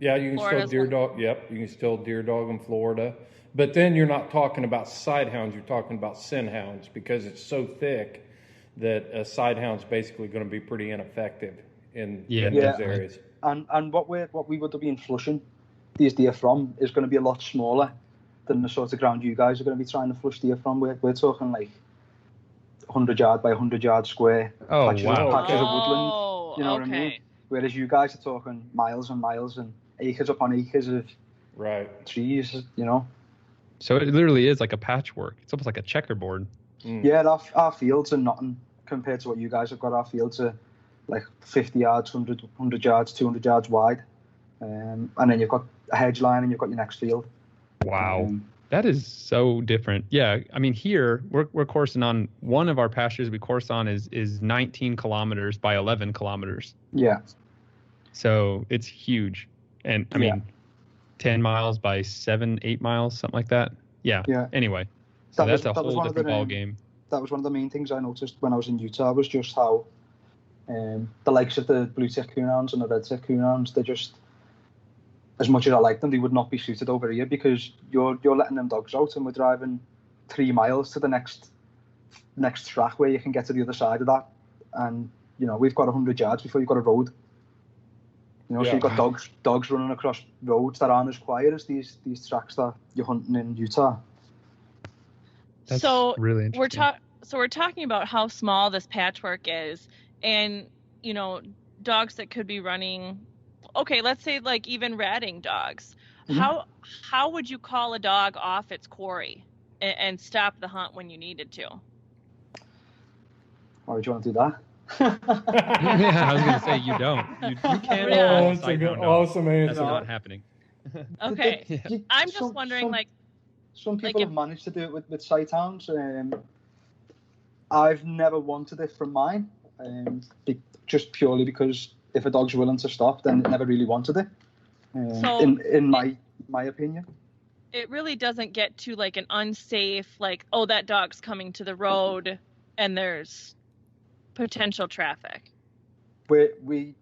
Yeah, you can still deer dog. Yep, you can still deer dog in Florida. But then you're not talking about side hounds. You're talking about sin hounds because it's so thick that a side hound's basically going to be pretty ineffective in those areas. And what we would have been flushing these deer from is going to be a lot smaller than the sort of ground you guys are going to be trying to flush deer from. We're talking like 100 yard by 100 yard square patches of woodland. You know what I mean? Whereas you guys are talking miles and miles and acres upon acres of trees, you know. So it literally is like a patchwork. It's almost like a checkerboard. Yeah, our fields are nothing compared to what you guys have got. Our fields are like 50 yards, 100 yards, 200 yards wide. And then you've got a hedge line and you've got your next field. Wow. That is so different. Yeah, I mean, here we're coursing on one of our pastures we course on is 19 kilometers by 11 kilometers. Yeah. So it's huge. And I mean, 10 miles by 7-8 miles, something like that. Yeah. Anyway, so that's a whole different ball game. That was one of the main things I noticed when I was in Utah was just how the likes of the blue-tick coonhounds and the red-tick coonhounds, they're just, as much as I like them, they would not be suited over here because you're letting them dogs out and we're driving 3 miles to the next track where you can get to the other side of that. And, you know, we've got 100 yards before you've got a road. You know, so you've got dogs running across roads that aren't as quiet as these tracks that you're hunting in Utah. That's so really interesting. We're talking about how small this patchwork is, and you know, dogs that could be running. Okay, let's say like even ratting dogs. Mm-hmm. How would you call a dog off its quarry and stop the hunt when you needed to? Why would you want to do that? I was going to say you don't. You can't. Oh, that's a good, awesome answer. That's not happening. Okay, I'm just wondering, some people have managed to do it with sight hounds. I've never wanted it from mine, just purely because if a dog's willing to stop, then it never really wanted it. In my opinion, it really doesn't get to like an unsafe, like, oh, that dog's coming to the road and there's potential traffic. We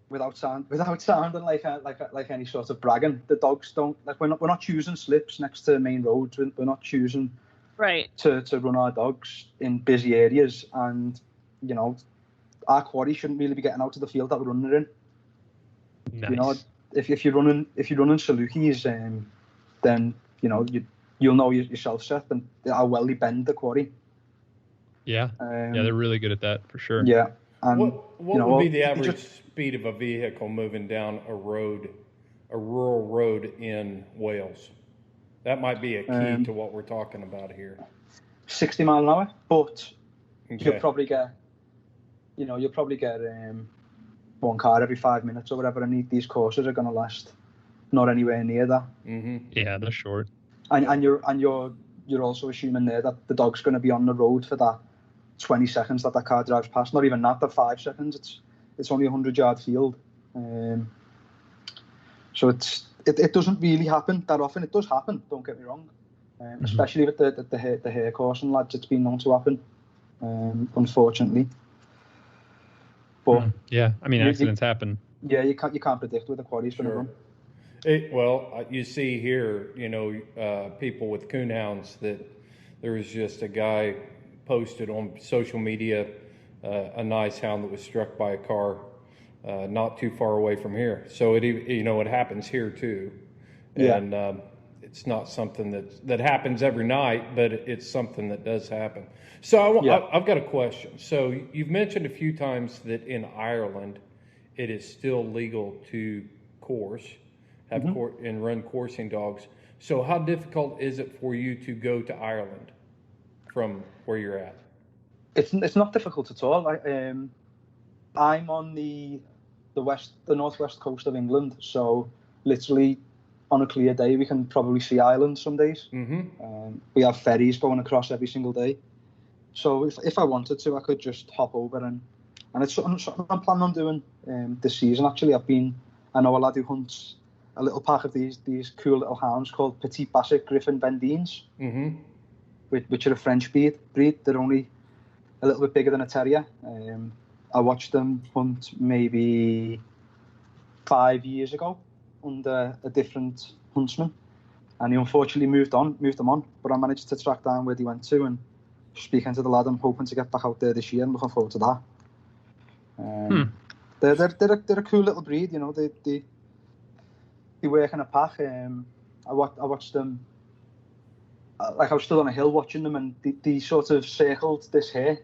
without sounding like any sort of bragging, the dogs don't like. We're not choosing slips next to main roads. We're not choosing to run our dogs in busy areas, and you know, our quarry shouldn't really be getting out of the field that we're running in. Nice. You know, if you're running Salukis, then you know you'll know yourself, Seth, and how well they bend the quarry. Yeah, they're really good at that for sure. Yeah. And, what would be the average speed of a vehicle moving down a rural road in Wales? That might be a key to what we're talking about here. 60 mile an hour, but you'll probably get one car every 5 minutes or whatever. And these courses are going to last not anywhere near that. Mm-hmm. Yeah, they're short. And you're also assuming there that the dog's going to be on the road for that 20 seconds that car drives past. Not even that 5 seconds. It's only a 100-yard field. So it doesn't really happen that often. It does happen, don't get me wrong. Especially with the hair course and lads, it's been known to happen, unfortunately. But yeah, I mean, accidents happen. Yeah, you can't predict where the quarry's going to run. Well, you see here, you know, people with coonhounds that there was just a guy posted on social media a nice hound that was struck by a car not too far away from here. So it happens here too, and it's not something that happens every night, but it's something that does happen. So I've got a question. So you've mentioned a few times that in Ireland it is still legal to course. And run coursing dogs. So how difficult is it for you to go to Ireland from where you're at? It's not difficult at all. I'm on the northwest coast of England, so literally on a clear day, we can probably see Ireland some days. We have ferries going across every single day. So if I wanted to, I could just hop over and it's something I'm planning on doing this season. Actually, I know a lad who hunts a little pack of these cool little hounds called Petit Basset Griffon Vendines, which are a French breed. They're only a little bit bigger than a terrier. I watched them hunt maybe 5 years ago under a different huntsman, and he unfortunately moved them on. But I managed to track down where they went to, and speaking to the lad, I'm hoping to get back out there this year. I'm looking forward to that. They're a cool little breed, you know. They work in a pack. I watched them. Like I was still on a hill watching them, and they sort of circled this hare,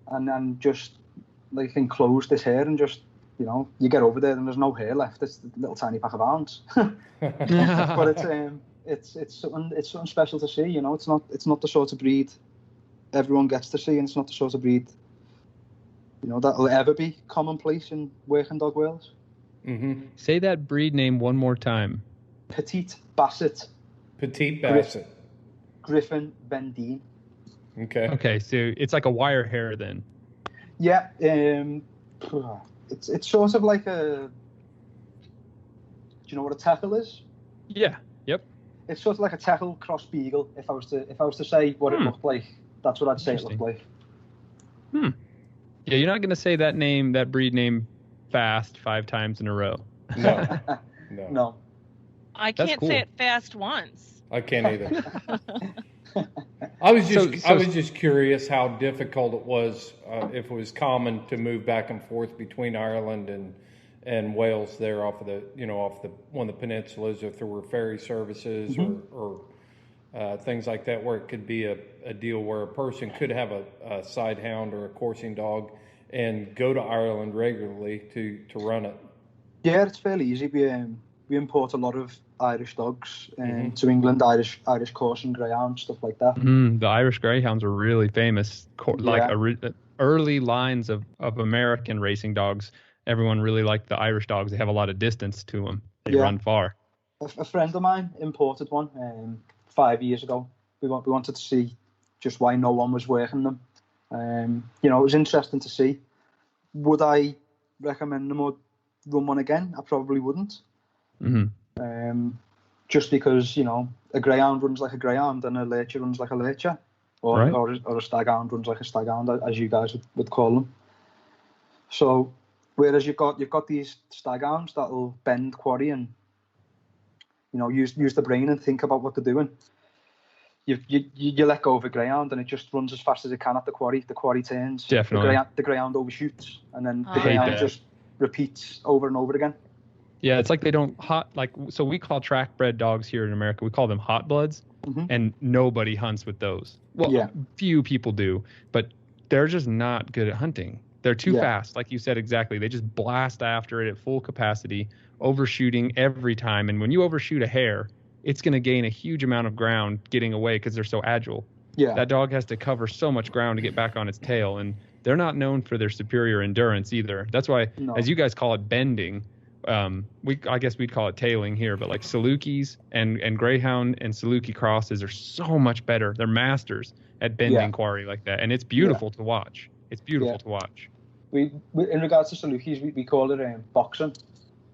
and then just like enclosed this hare, and just, you know, you get over there and there's no hair left. It's a little tiny pack of hounds. But it's something special to see, you know. It's not the sort of breed everyone gets to see, and it's not the sort of breed, you know, that'll ever be commonplace in working dog worlds. Say that breed name one more time. Petit Basset. Petit Basset. Griffon Vendine. Okay, so it's like a wire hair then. Yeah, it's sort of like a. Do you know what a tackle is? Yeah. Yep. It's sort of like a tackle cross beagle. If I was to say what it looked like, that's what I'd say it looked like. Yeah, you're not gonna say that breed name fast 5 times in a row. No. I can't say it fast once. I can't either. I was just curious how difficult it was, if it was common to move back and forth between Ireland and Wales there off the one of the peninsulas, if there were ferry services or things like that, where it could be a deal where a person could have a side hound or a coursing dog and go to Ireland regularly to run it. Yeah, it's fairly easy. We import a lot of Irish dogs to England, Irish coursing greyhounds, stuff like that. The Irish greyhounds are really famous. Early lines of American racing dogs, everyone really liked the Irish dogs. They have a lot of distance to them. They run far. A friend of mine imported one 5 years ago. We wanted to see just why no one was working them. You know, it was interesting to see. Would I recommend them or run one again? I probably wouldn't. Just because, you know, a greyhound runs like a greyhound and a lurcher runs like a lurcher, or a staghound runs like a staghound, as you guys would call them. So, whereas you've got these staghounds that'll bend quarry and, you know, use the brain and think about what they're doing. You let go of a greyhound and it just runs as fast as it can at the quarry. The quarry turns. Definitely. The greyhound overshoots, and then the greyhound just repeats over and over again. Yeah, it's like they don't so we call track bred dogs here in America, we call them hot bloods, and nobody hunts with those. Well, few people do, but they're just not good at hunting. They're too fast, like you said exactly. They just blast after it at full capacity, overshooting every time. And when you overshoot a hare, it's going to gain a huge amount of ground getting away because they're so agile. Yeah. That dog has to cover so much ground to get back on its tail, and they're not known for their superior endurance either. That's why, as you guys call it, bending, I guess we'd call it tailing here, but like Salukis and Greyhound and Saluki crosses are so much better. They're masters at bending quarry like that, and it's beautiful to watch. It's beautiful to watch. We in regards to Salukis, we call it boxing.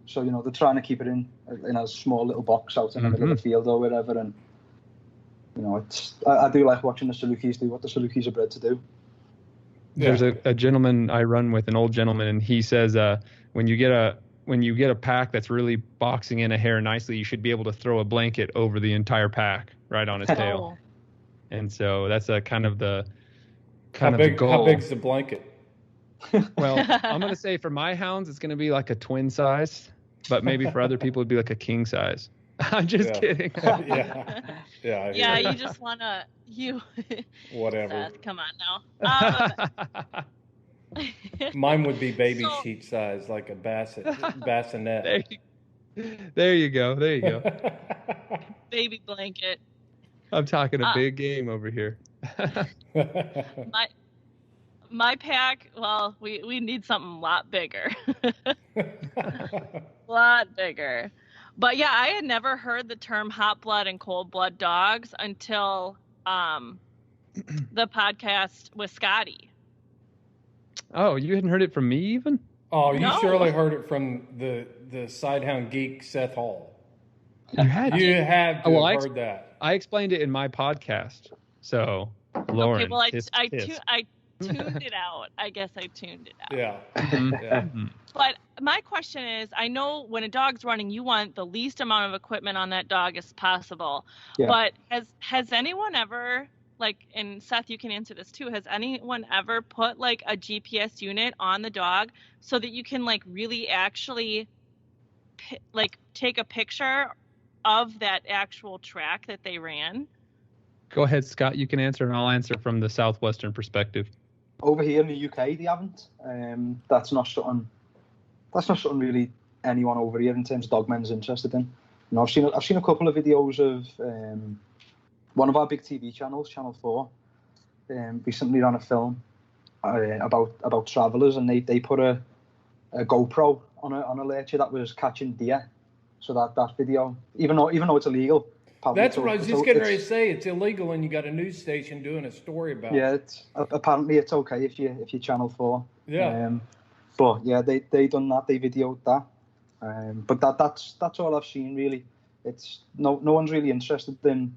So, you know, they're trying to keep it in a small little box out in the middle of the field or wherever, and you know, I do like watching the Salukis do what the Salukis are bred to do. There's a gentleman I run with, an old gentleman, and he says when you get a pack that's really boxing in a hare nicely, you should be able to throw a blanket over the entire pack right on its tail. And so that's a kind of the goal. How big's the blanket? Well, I'm going to say for my hounds, it's going to be like a twin size, but maybe for other people, it'd be like a king size. I'm just kidding. Yeah, you just want to, whatever. Seth, come on now. Mine would be baby sheet size, like a bassinet. There you go. Baby blanket. I'm talking a big game over here. My pack, well, we need something a lot bigger. Lot bigger. But yeah, I had never heard the term hot blood and cold blood dogs until the podcast with Scotty. Oh, you hadn't heard it from me even? Oh, you No. surely heard it from the Sidehound geek Seth Hall. You had. You have to Well, have heard that. I explained it in my podcast. So, Lauren. Okay, well, I tuned it out. I guess I tuned it out. Yeah. Yeah. But my question is, I know when a dog's running, you want the least amount of equipment on that dog as possible. Yeah. But has anyone ever, like, and Seth, you can answer this too, has anyone ever put like a GPS unit on the dog so that you can like really actually like take a picture of that actual track that they ran? Go ahead, Scott. You can answer, and I'll answer from the southwestern perspective. Over here in the UK, they haven't. That's not something really anyone over here in terms of dogmen's interested in. You know, I've seen a couple of videos of one of our big TV channels, Channel 4, recently ran a film about travellers, and they put a GoPro on a lurcher that was catching deer. So that video, even though it's illegal. That's what I was just getting ready to say. It's illegal, and you got a news station doing a story about it. Yeah, apparently it's okay if you Channel 4. Yeah. But yeah, they done that. They videoed that. But that's all I've seen really. It's no one's really interested in.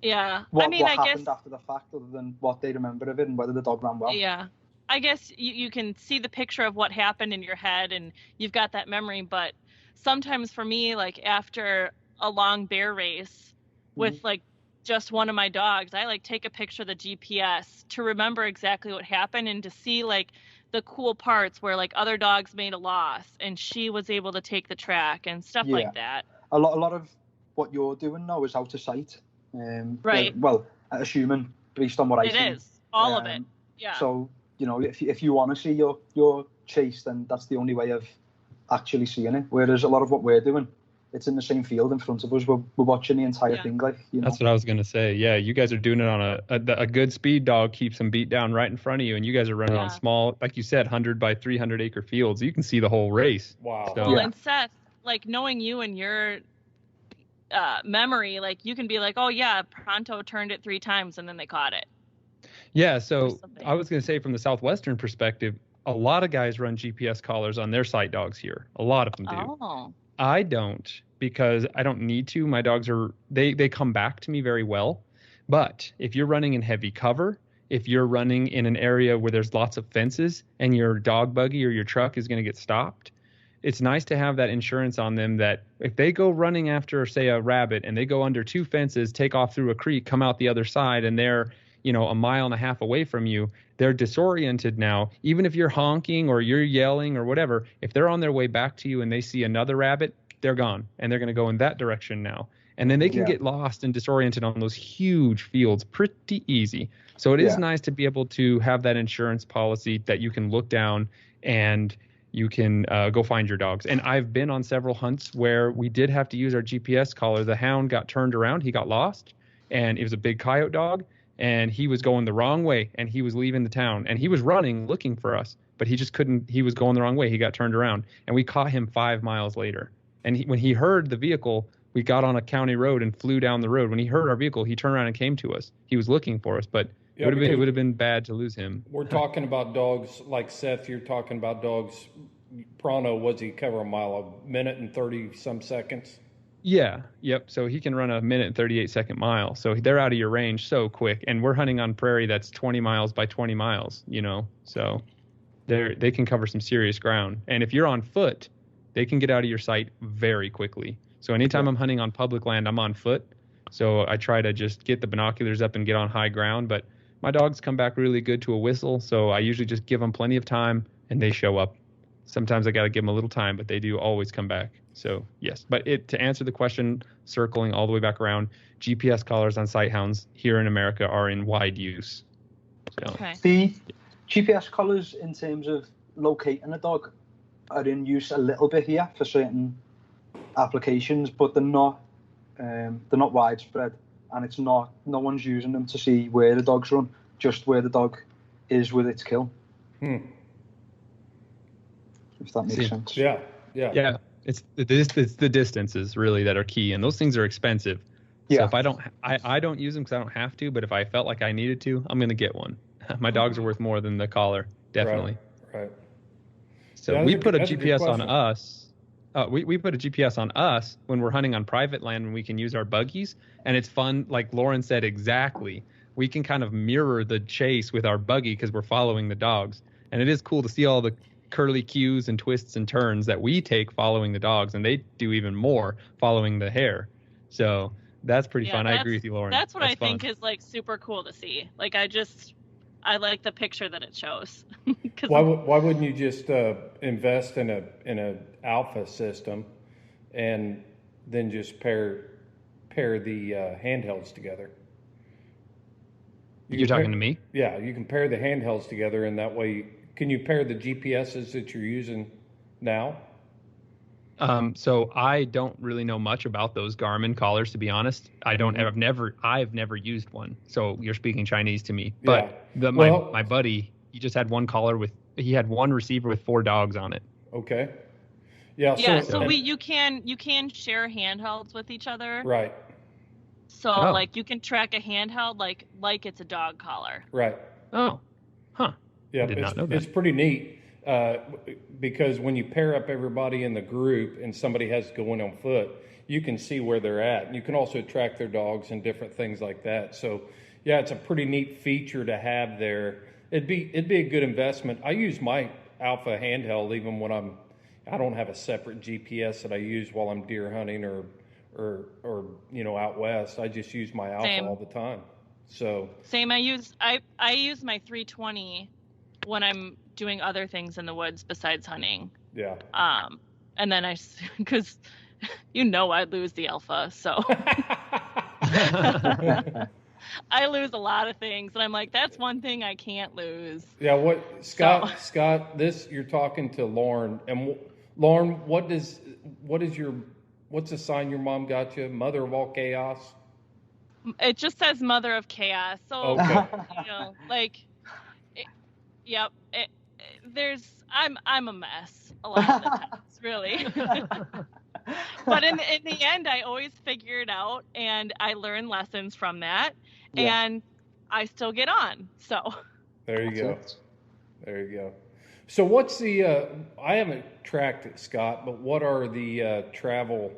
Yeah, What I happened guess after the fact, other than what they remember of it and whether the dog ran well. Yeah. I guess you can see the picture of what happened in your head and you've got that memory. But sometimes for me, like after a long bear race with like just one of my dogs, I like take a picture of the GPS to remember exactly what happened and to see like the cool parts where like other dogs made a loss and she was able to take the track and stuff like that. A lot of what you're doing now is out of sight. Right. Well, assuming based on what I see. It is. All of it. Yeah. So, you know, if you want to see your chase, then that's the only way of actually seeing it. Whereas a lot of what we're doing, it's in the same field in front of us. We're watching the entire thing, like, you know. That's what I was gonna say. Yeah, you guys are doing it on a good speed dog keeps them beat down right in front of you, and you guys are running on small, like you said, 100 by 300 acre fields. You can see the whole race. Wow. So, Well, and Seth, like knowing you and your memory, like you can be like, oh yeah, Pronto turned it 3 times and then they caught it. Yeah, so I was gonna say from the southwestern perspective, a lot of guys run GPS collars on their sight dogs here. A lot of them do. Oh. I don't, because I don't need to. My dogs they come back to me very well. But if you're running in heavy cover, if you're running in an area where there's lots of fences and your dog buggy or your truck is going to get stopped, it's nice to have that insurance on them that if they go running after, say, a rabbit and they go under 2 fences, take off through a creek, come out the other side, and they're, you know, a mile and a half away from you, they're disoriented now. Even if you're honking or you're yelling or whatever, if they're on their way back to you and they see another rabbit, they're gone and they're going to go in that direction now. And then they can get lost and disoriented on those huge fields pretty easy. So it is nice to be able to have that insurance policy that you can look down and you can go find your dogs. And I've been on several hunts where we did have to use our GPS collar. The hound got turned around. He got lost, and it was a big coyote dog. And he was going the wrong way, and he was leaving the town, and he was running looking for us, but he just couldn't. He was going the wrong way. He got turned around, and we caught him 5 miles later. And when he heard the vehicle, we got on a county road and flew down the road. When he heard our vehicle, he turned around and came to us. He was looking for us, but it would have been bad to lose him. We're talking about dogs like Seth. You're talking about dogs. Pronto, was he cover a mile, a minute and 30 some seconds? Yeah. Yep. So he can run a 1:38 mile. So they're out of your range so quick. And we're hunting on prairie that's 20 miles by 20 miles, you know. So they can cover some serious ground. And if you're on foot, they can get out of your sight very quickly. So anytime I'm hunting on public land, I'm on foot. So I try to just get the binoculars up and get on high ground. But my dogs come back really good to a whistle. So I usually just give them plenty of time and they show up. Sometimes I got to give them a little time, but they do always come back. So, yes. But to answer the question, circling all the way back around, GPS collars on sight hounds here in America are in wide use. So. Okay. The GPS collars in terms of locating a dog are in use a little bit here for certain applications, but they're not widespread, and it's not. No one's using them to see where the dog's run, just where the dog is with its kill. If that makes sense. Yeah. It's the distances really that are key, and those things are expensive. Yeah. So if I don't use them because I don't have to, but if I felt like I needed to, I'm gonna get one. My dogs are worth more than the collar, definitely. Right. So Yeah, we put a that's a good GPS on question. us. We put a GPS on us when we're hunting on private land when we can use our buggies, and it's fun. Like Lauren said, exactly. We can kind of mirror the chase with our buggy because we're following the dogs, and it is cool to see all the curly cues and twists and turns that we take following the dogs, and they do even more following the hare. So that's pretty fun. I agree with you, Lauren. That's what I fun. think is like super cool to see. Like I like the picture that it shows. Why wouldn't you just invest in a alpha system, and then just pair the handhelds together? You're talking to me? Yeah, you can pair the handhelds together, and that way, can you pair the GPSs that you're using now? So I don't really know much about those Garmin collars, to be honest. I've never used one. So you're speaking Chinese to me. But my buddy, he just had one collar he had one receiver with 4 dogs on it. Okay. Yeah. So you can share handhelds with each other. Right. So like you can track a handheld like it's a dog collar. Right. Oh. Huh. Yeah. I did not know that. It's pretty neat. Because when you pair up everybody in the group and somebody has to go in on foot, you can see where they're at. And you can also track their dogs and different things like that. So, yeah, it's a pretty neat feature to have there. It'd be a good investment. I use my Alpha handheld even when I don't have a separate GPS that I use while I'm deer hunting or out west. I just use my Alpha all the time. So same. I use my 320 when I'm doing other things in the woods besides hunting. Yeah. And then because I'd lose the Alpha, so I lose a lot of things, and I'm like, that's one thing I can't lose. Yeah. Scott, you're talking to Lauren, and Lauren, what's the sign your mom got you? Mother of all chaos? It just says Mother of Chaos. So, okay. Yep. I'm a mess a lot of the times, really. But in the end, I always figure it out, and I learn lessons from that, and I still get on. So there you go. So what's the? I haven't tracked it, Scott, but what are the travel?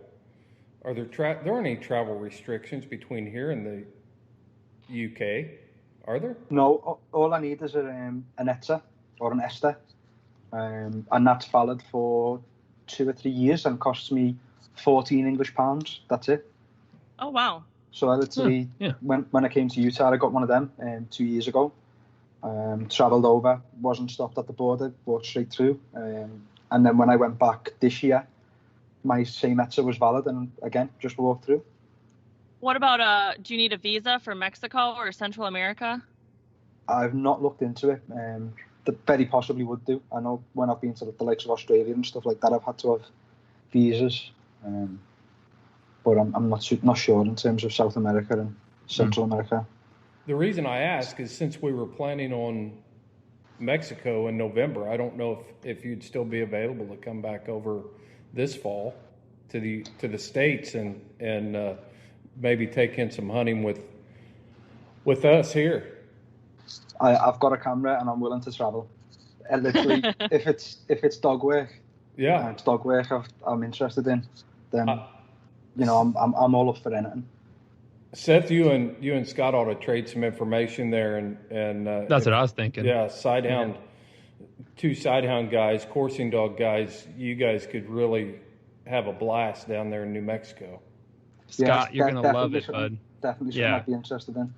Are there any travel restrictions between here and the UK? Are there? No, all I need is an ETSA or an ESTA, and that's valid for 2 or 3 years and costs me 14 English pounds. That's it. Oh wow! So I literally, when I came to Utah, I got one of them 2 years ago. Travelled over, wasn't stopped at the border, walked straight through, and then when I went back this year, my same ETSA was valid, and again just walked through. What about do you need a visa for Mexico or Central America? I've not looked into it. Very possibly would do. I know when I've been to the likes of Australia and stuff like that, I've had to have visas. But I'm not sure in terms of South America and Central America. The reason I ask is since we were planning on Mexico in November, I don't know if you'd still be available to come back over this fall to the States and maybe take in some hunting with us here. I've got a camera and I'm willing to travel. Literally, if it's dog work, it's dog work I'm interested in, then I'm all up for anything. Seth, you and Scott ought to trade some information there, and that's what I was thinking. Yeah, sidehound, 2 sidehound guys, coursing dog guys. You guys could really have a blast down there in New Mexico. Scott, you're gonna love it, bud. Definitely something I'd be interested in.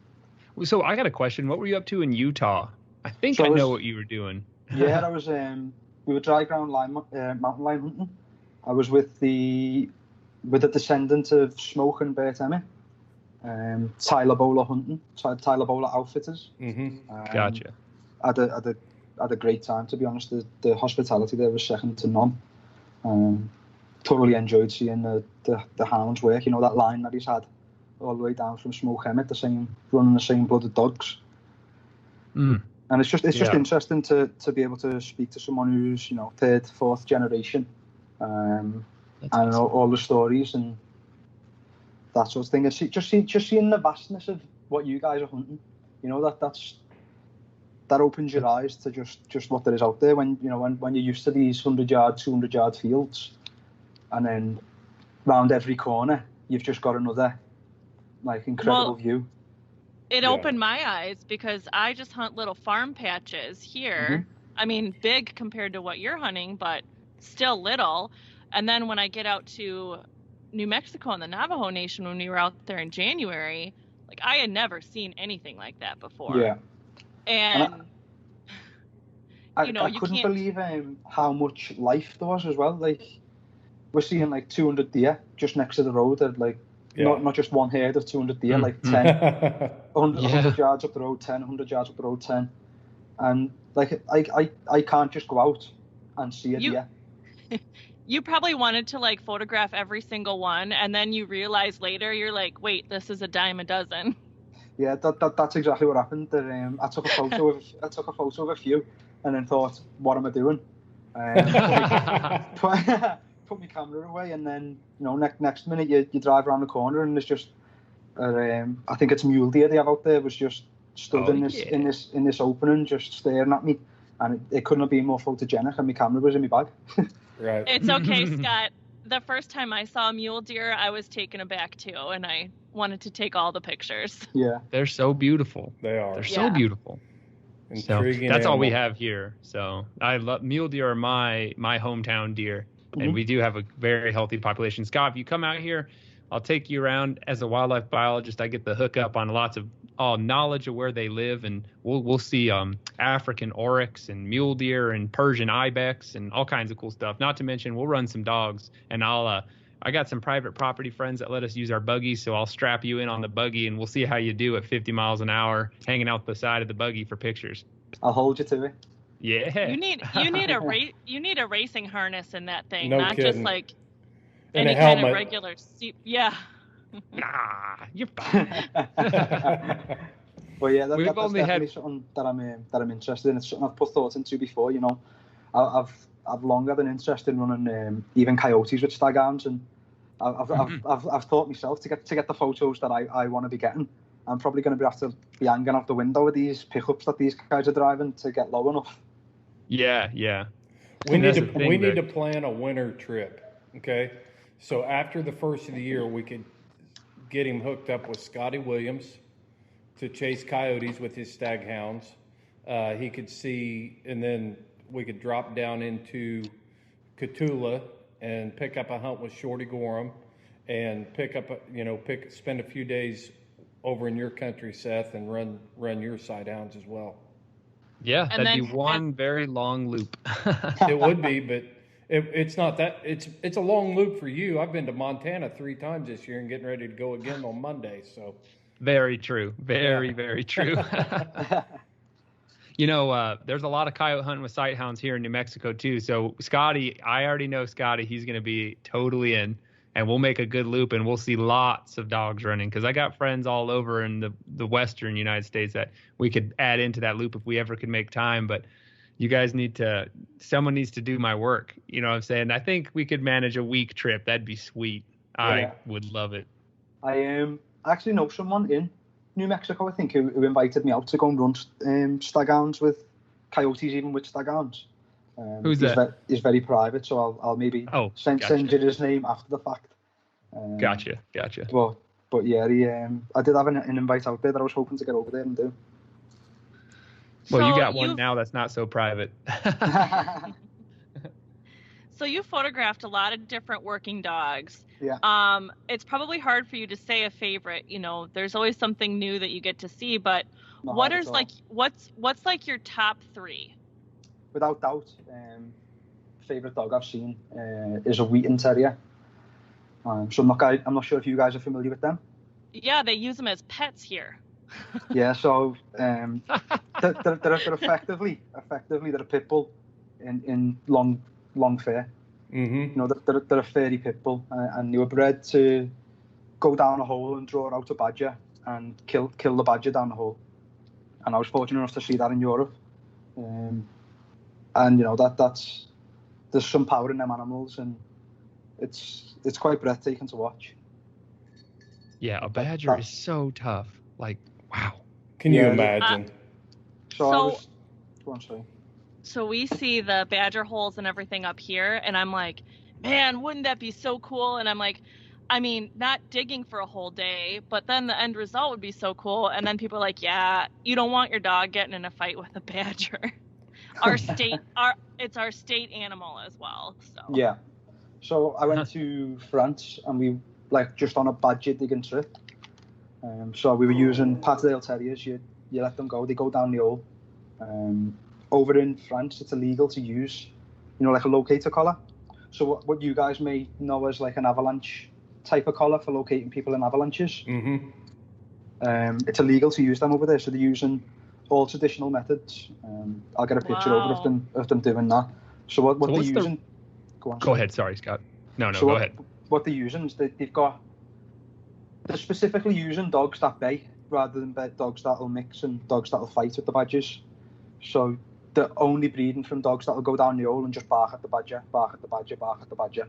So I got a question. What were you up to in Utah? I think I know what you were doing. Yeah, I was. We were dry ground mountain lion hunting. I was with a descendant of Smoke and Bert Emmett, Tyler Bowler hunting, Tyler Bowler Outfitters. Mm-hmm. Gotcha. Had a great time, to be honest. The hospitality there was second to none. Thoroughly enjoyed seeing the hounds work. That line that he's had all the way down from Smoke Emmett, running the same blooded dogs. And it's just interesting to be able to speak to someone who's 3rd, 4th generation, and all the stories and that sort of thing. It's just seeing the vastness of what you guys are hunting. You know, that opens your eyes to just what there is out there when you're used to these 100-yard, 200-yard fields, and then round every corner you've just got another incredible view. It opened my eyes because I just hunt little farm patches here. I mean, big compared to what you're hunting, but still little. And then when I get out to New Mexico and the Navajo Nation, when we were out there in January, I had never seen anything like that before. Yeah. And I couldn't believe how much life there was as well. We're seeing 200 deer just next to the road. Not just one herd of 200 deer, 10, 100 yards up the road, 10, 100 yards up the road, 10. And I can't just go out and see a deer. You probably wanted to photograph every single one, and then you realize later you're like, wait, this is a dime a dozen. Yeah, that's exactly what happened. I took a photo of a few, and then thought, what am I doing? Put my camera away, and then next minute you drive around the corner and there's just I think it's mule deer they have out there, was just stood in this opening just staring at me, and it couldn't have been more photogenic, and my camera was in my bag. Right. It's okay, Scott. The first time I saw mule deer, I was taken aback too, and I wanted to take all the pictures. Yeah, they're so beautiful. They are. They're so beautiful. Intriguing. So that's all we have here. So I love mule deer are my hometown deer, and we do have a very healthy population. Scott, if you come out here, I'll take you around as a wildlife biologist. I get the hookup on lots of knowledge of where they live, and we'll see African oryx and mule deer and Persian ibex and all kinds of cool stuff. Not to mention we'll run some dogs, and I got some private property friends that let us use our buggy, so I'll strap you in on the buggy and we'll see how you do at 50 miles an hour hanging out the side of the buggy for pictures. I'll hold you to it. Yeah. You need a racing harness in that thing, no not kidding. just And any a kind of helmet. regular seat. Yeah. Nah, you're fine. Well, yeah, that's only definitely something that I'm interested in. It's something I've put thought into before. I've long had an interest in running even coyotes with staghounds, and I've thought myself to get the photos that I want to be getting. I'm probably going to have to be hanging out the window with these pickups that these guys are driving to get low enough. Yeah. We need to plan a winter trip. Okay, so after the first of the year, we could get him hooked up with Scotty Williams to chase coyotes with his staghounds. He could see, and then we could drop down into Cotulla and pick up a hunt with Shorty Gorham, and spend a few days over in your country, Seth, and run your sighthounds as well. Yeah, that'd be one very long loop. It would be, but it's not that. It's a long loop for you. I've been to Montana 3 times this year and getting ready to go again on Monday. So very true. Very true. There's a lot of coyote hunting with sighthounds here in New Mexico too. So Scotty, I already know Scotty. He's going to be totally in, and we'll make a good loop, and we'll see lots of dogs running, because I got friends all over in the western United States that we could add into that loop if we ever could make time. But you guys someone needs to do my work. You know what I'm saying? I think we could manage a week trip. That'd be sweet. Yeah. I would love it. I actually know someone in New Mexico, I think, who invited me out to go and run staghounds with coyotes, even with staghounds. Who's that? He's very private, so I'll maybe send you his name after the fact. Gotcha. But yeah, I did have an invite out there that I was hoping to get over there and do. Well, you got one now that's not so private. So you photographed a lot of different working dogs. Yeah. It's probably hard for you to say a favorite. There's always something new that you get to see. But what's your top 3? Without doubt, favorite dog I've seen is a Wheaten Terrier. So I'm not sure if you guys are familiar with them. Yeah, they use them as pets here. Yeah, so they're effectively they're a pit bull in long fur. Mm-hmm. They're a furry pit bull, and they were bred to go down a hole and draw out a badger and kill the badger down the hole. And I was fortunate enough to see that in Europe. And that's there's some power in them animals, and It's quite breathtaking to watch. Yeah, a badger is so tough. Like, wow. Can you imagine? Go on, sorry. So we see the badger holes and everything up here, and I'm like, man, wouldn't that be so cool? And I'm like, I mean, not digging for a whole day, but then the end result would be so cool. And then people are like, yeah, you don't want your dog getting in a fight with a badger. It's our state animal as well. So Yeah. So I went to France, and we just on a badger digging trip. So we were using Patron terriers. You let them go. They go down the hole. Over in France, it's illegal to use, like a locator collar. So what you guys may know as like an avalanche type of collar for locating people in avalanches. Mm-hmm. It's illegal to use them over there. So they're using all traditional methods. I'll get a picture over of them doing that. So what they're using? Go ahead. Sorry, Scott. No, so go ahead. What they're using is they're specifically using dogs that bay rather than dogs that'll mix and dogs that'll fight with the badgers. So they're only breeding from dogs that'll go down the hole and just bark at the badger, bark at the badger, bark at the badger.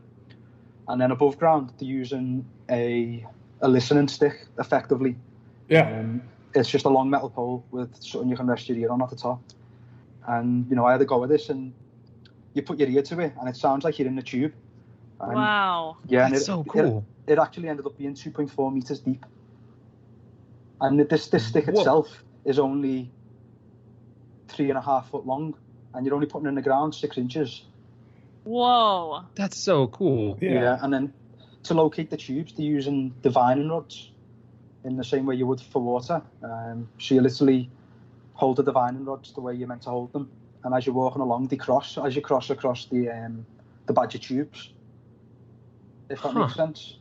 And then above ground, they're using a listening stick, effectively. Yeah. It's just a long metal pole with something you can rest your ear on at the top. And, I had a go at this, and you put your ear to it, and it sounds like you're in the tube. And, wow. Yeah, that's so cool. It actually ended up being 2.4 meters deep. And this stick itself is only 3.5 foot long, and you're only putting it in the ground 6 inches. Whoa. That's so cool. Yeah, and then to locate the tubes, they're using divining rods in the same way you would for water. So you literally hold the divining rods the way you're meant to hold them, and as you're walking along, they cross as you cross across the badger tubes. If that makes sense.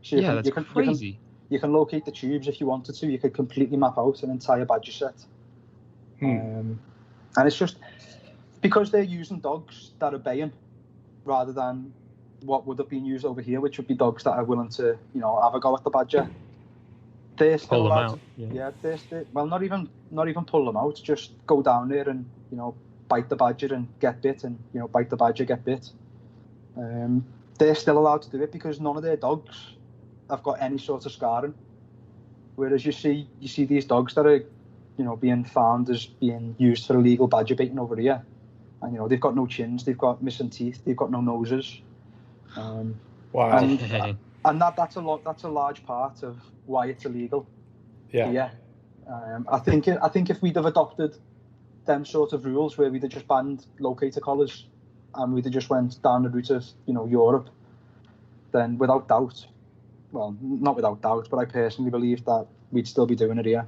So that's crazy. You can locate the tubes if you wanted to. You could completely map out an entire badger set. And it's just because they're using dogs that are baying rather than what would have been used over here, which would be dogs that are willing to, have a go at the badger. They're still pull them out. Well, not even pull them out. Just go down there and bite the badger and get bit, and bite the badger, get bit. They're still allowed to do it because none of their dogs have got any sort of scarring. Whereas you see these dogs that are being found as being used for illegal badger baiting over here, and they've got no chins, they've got missing teeth, they've got no noses. Wow. And that's a large part of why it's illegal. Yeah. I think if we'd have adopted them sort of rules where we'd have just banned locator collars and we'd have just went down the route of Europe, then without doubt, well, not without doubt, but I personally believe that we'd still be doing it here.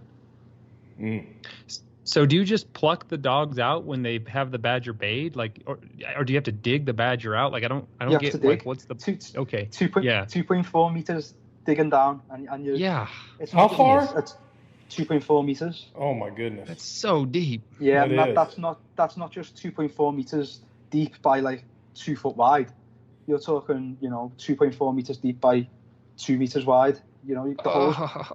So do you just pluck the dogs out when they have the badger bayed, or do you have to dig the badger out? I don't get what's the 2.4 meters digging down, and you It's how far? It's 2.4 meters. Oh my goodness, that's so deep. Yeah, that's not just 2.4 meters deep by 2 foot wide. You're talking 2.4 meters deep by 2 meters wide. The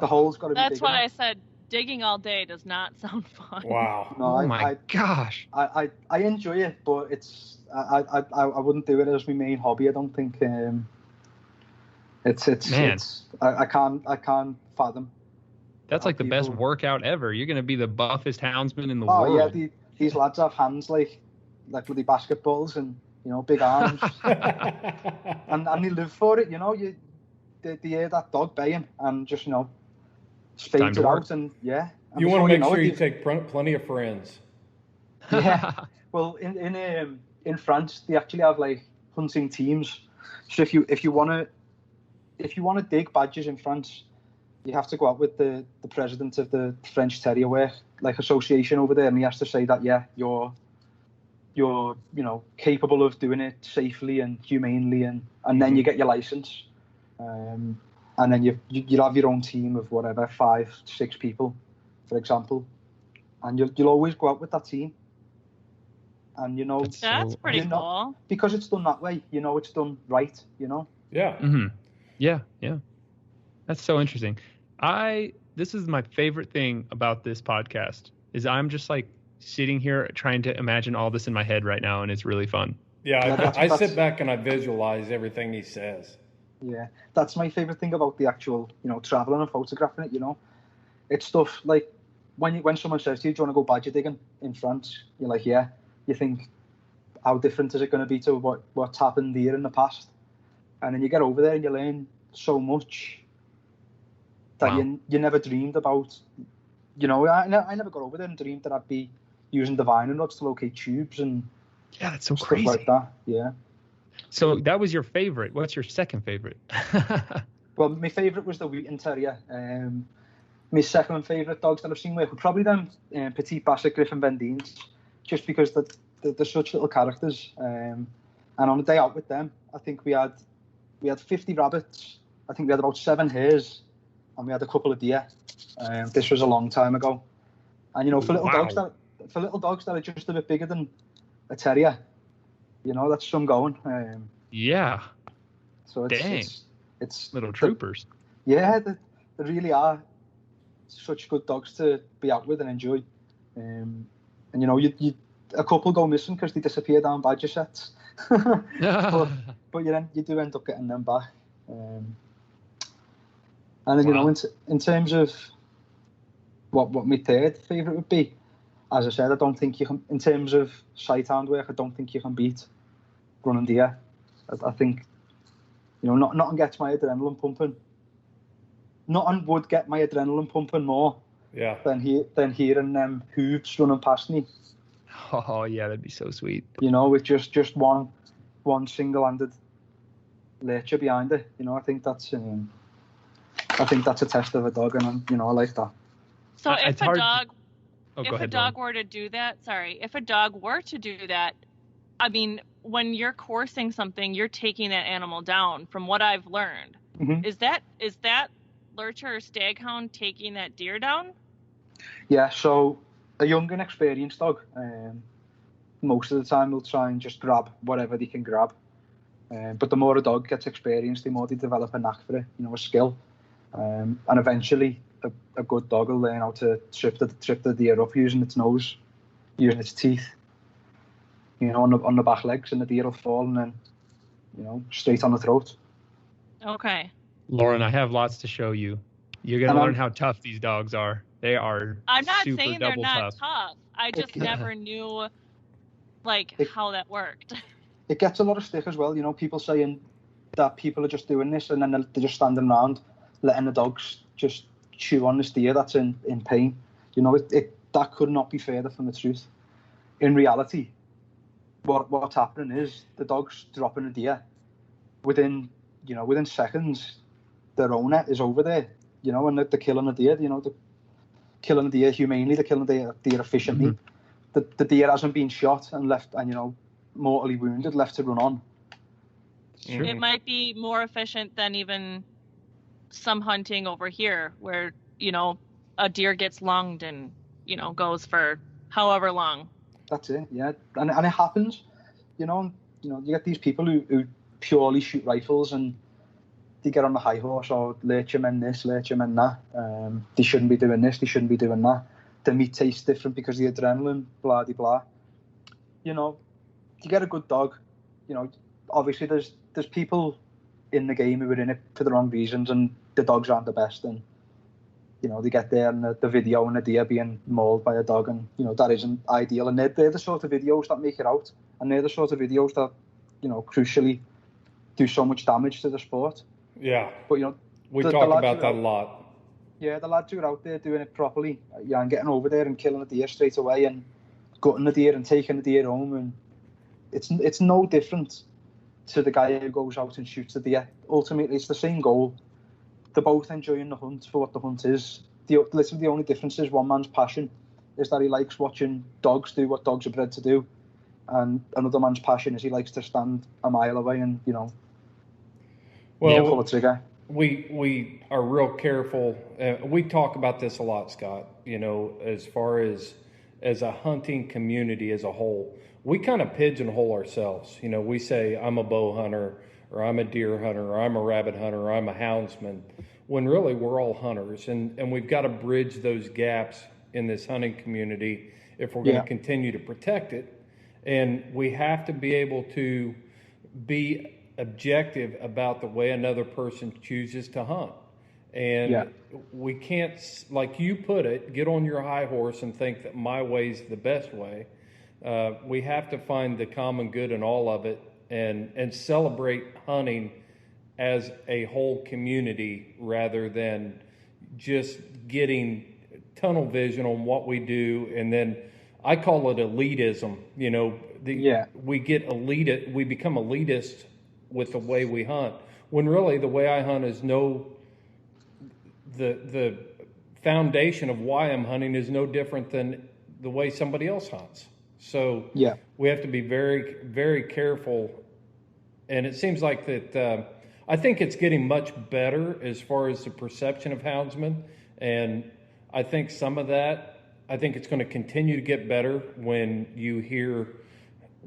hole's got to be. That's what I said. Digging all day does not sound fun. Wow. No, my gosh. I enjoy it, but it's I wouldn't do it as my main hobby. I don't think I can't fathom. That's like the best workout ever. You're gonna be the buffest houndsman in the world. Oh yeah, these lads have hands like bloody basketballs and big arms, and they live for it. They hear that dog baying and just spades it out, and you want to make sure you take plenty of friends. Yeah. Well, in France they actually have hunting teams. So if you want to dig badgers in France, you have to go out with the president of the French Terrier Work association over there, and he has to say that you're capable of doing it safely and humanely, and then you get your license. And then you have your own team of whatever, 5-6 people, for example, and you'll always go out with that team. And that's pretty cool because it's done that way. It's done right. Yeah. Mm-hmm. Yeah. That's so interesting. This is my favorite thing about this podcast is I'm just sitting here trying to imagine all this in my head right now, and it's really fun. Yeah, I sit back and I visualize everything he says. Yeah, that's my favourite thing about the actual, travelling and photographing it, It's stuff like when someone says to you, do you want to go badger digging in France? You're like, yeah. You think, how different is it going to be to what's happened here in the past? And then you get over there and you learn so much that you never dreamed about. I never got over there and dreamed that I'd be using divining rods to locate tubes and that's so stuff crazy. like that. Yeah. So that was your favorite. What's your second favorite? Well, my favourite was the Wheaton Terrier. My second favourite dogs that I've seen work were probably them Petit Basset Griffon Vendines, just because they're such little characters. And on a day out with them, I think we had 50 rabbits. I think we had about 7 hares, and we had a couple of deer. This was a long time ago. And for little dogs that are just a bit bigger than a terrier, that's some going. Yeah. So it's little troopers. Yeah, they really are such good dogs to be out with and enjoy. And you a couple go missing because they disappear down badger sets. but you do end up getting them back. And then in terms of what my third favourite would be, as I said, I don't think you can, in terms of sight hound work, I don't think you can beat running deer. I think, nothing gets my adrenaline pumping. Nothing would get my adrenaline pumping more than hearing them hooves running past me. Oh yeah, that'd be so sweet. With just one single-handed lurcher behind it. I think that's a test of a dog, and I like that. So if a dog Lauren. were to do that, I mean, when you're coursing something, you're taking that animal down. From what I've learned, is that lurcher or staghound taking that deer down? Yeah. So a young and experienced dog, most of the time will try and just grab whatever they can grab. But the more a dog gets experienced, the more they develop a knack for it, a skill. And eventually, a good dog will learn how to trip the deer up using its nose, using its teeth, on the back legs, and the deer will fall and then, straight on the throat. Okay. Lauren, I have lots to show you. You're going to learn how tough these dogs are. They are I'm not super saying they're double not tough. I just never knew, how that worked. It gets a lot of stick as well, people saying that people are just doing this and then they're just standing around letting the dogs just chew on this deer that's in pain. That could not be further from the truth. In reality, what's happening is the dog's dropping a deer. Within seconds, their owner is over there, and they're killing the deer, they're killing the deer humanely, they're killing the deer efficiently. The deer hasn't been shot and left, and, mortally wounded, left to run on. Sure. It might be more efficient than even some hunting over here where, a deer gets lunged and, goes for however long. That's it, yeah. And it happens, you get these people who purely shoot rifles and they get on the high horse, or lurchermen this, lurchermen that. They shouldn't be doing this, they shouldn't be doing that. The meat tastes different because of the adrenaline, blah, de blah. You get a good dog, obviously there's people in the game who are in it for the wrong reasons, and the dogs aren't the best, and they get there and the video and the deer being mauled by a dog, and that isn't ideal, and they're the sort of videos that make it out, and they're the sort of videos that crucially do so much damage to the sport. Yeah, but we talk about that a lot. Yeah, the lads who are out there doing it properly, and getting over there and killing a deer straight away and gutting the deer and taking the deer home, and it's no different to the guy who goes out and shoots the deer. Ultimately, it's the same goal. They're both enjoying the hunt for what the hunt is. Literally, the only difference is one man's passion is that he likes watching dogs do what dogs are bred to do, and another man's passion is he likes to stand a mile away and pull a trigger. We are real careful. We talk about this a lot, Scott. As far as a hunting community as a whole, we kind of pigeonhole ourselves. We say I'm a bow hunter, or I'm a deer hunter, or I'm a rabbit hunter, or I'm a houndsman, when really we're all hunters, and we've got to bridge those gaps in this hunting community if we're going to continue to protect it. And we have to be able to be objective about the way another person chooses to hunt. And we can't, like you put it, get on your high horse and think that my way's the best way. We have to find the common good in all of it and celebrate hunting as a whole community rather than just getting tunnel vision on what we do. And then I call it elitism. You know, we get elite, we become elitist with the way we hunt, when really the way I hunt is the foundation of why I'm hunting is no different than the way somebody else hunts. So we have to be very, very careful. And it seems like that, I think it's getting much better as far as the perception of houndsmen. And I think some of that, I think it's going to continue to get better when you hear,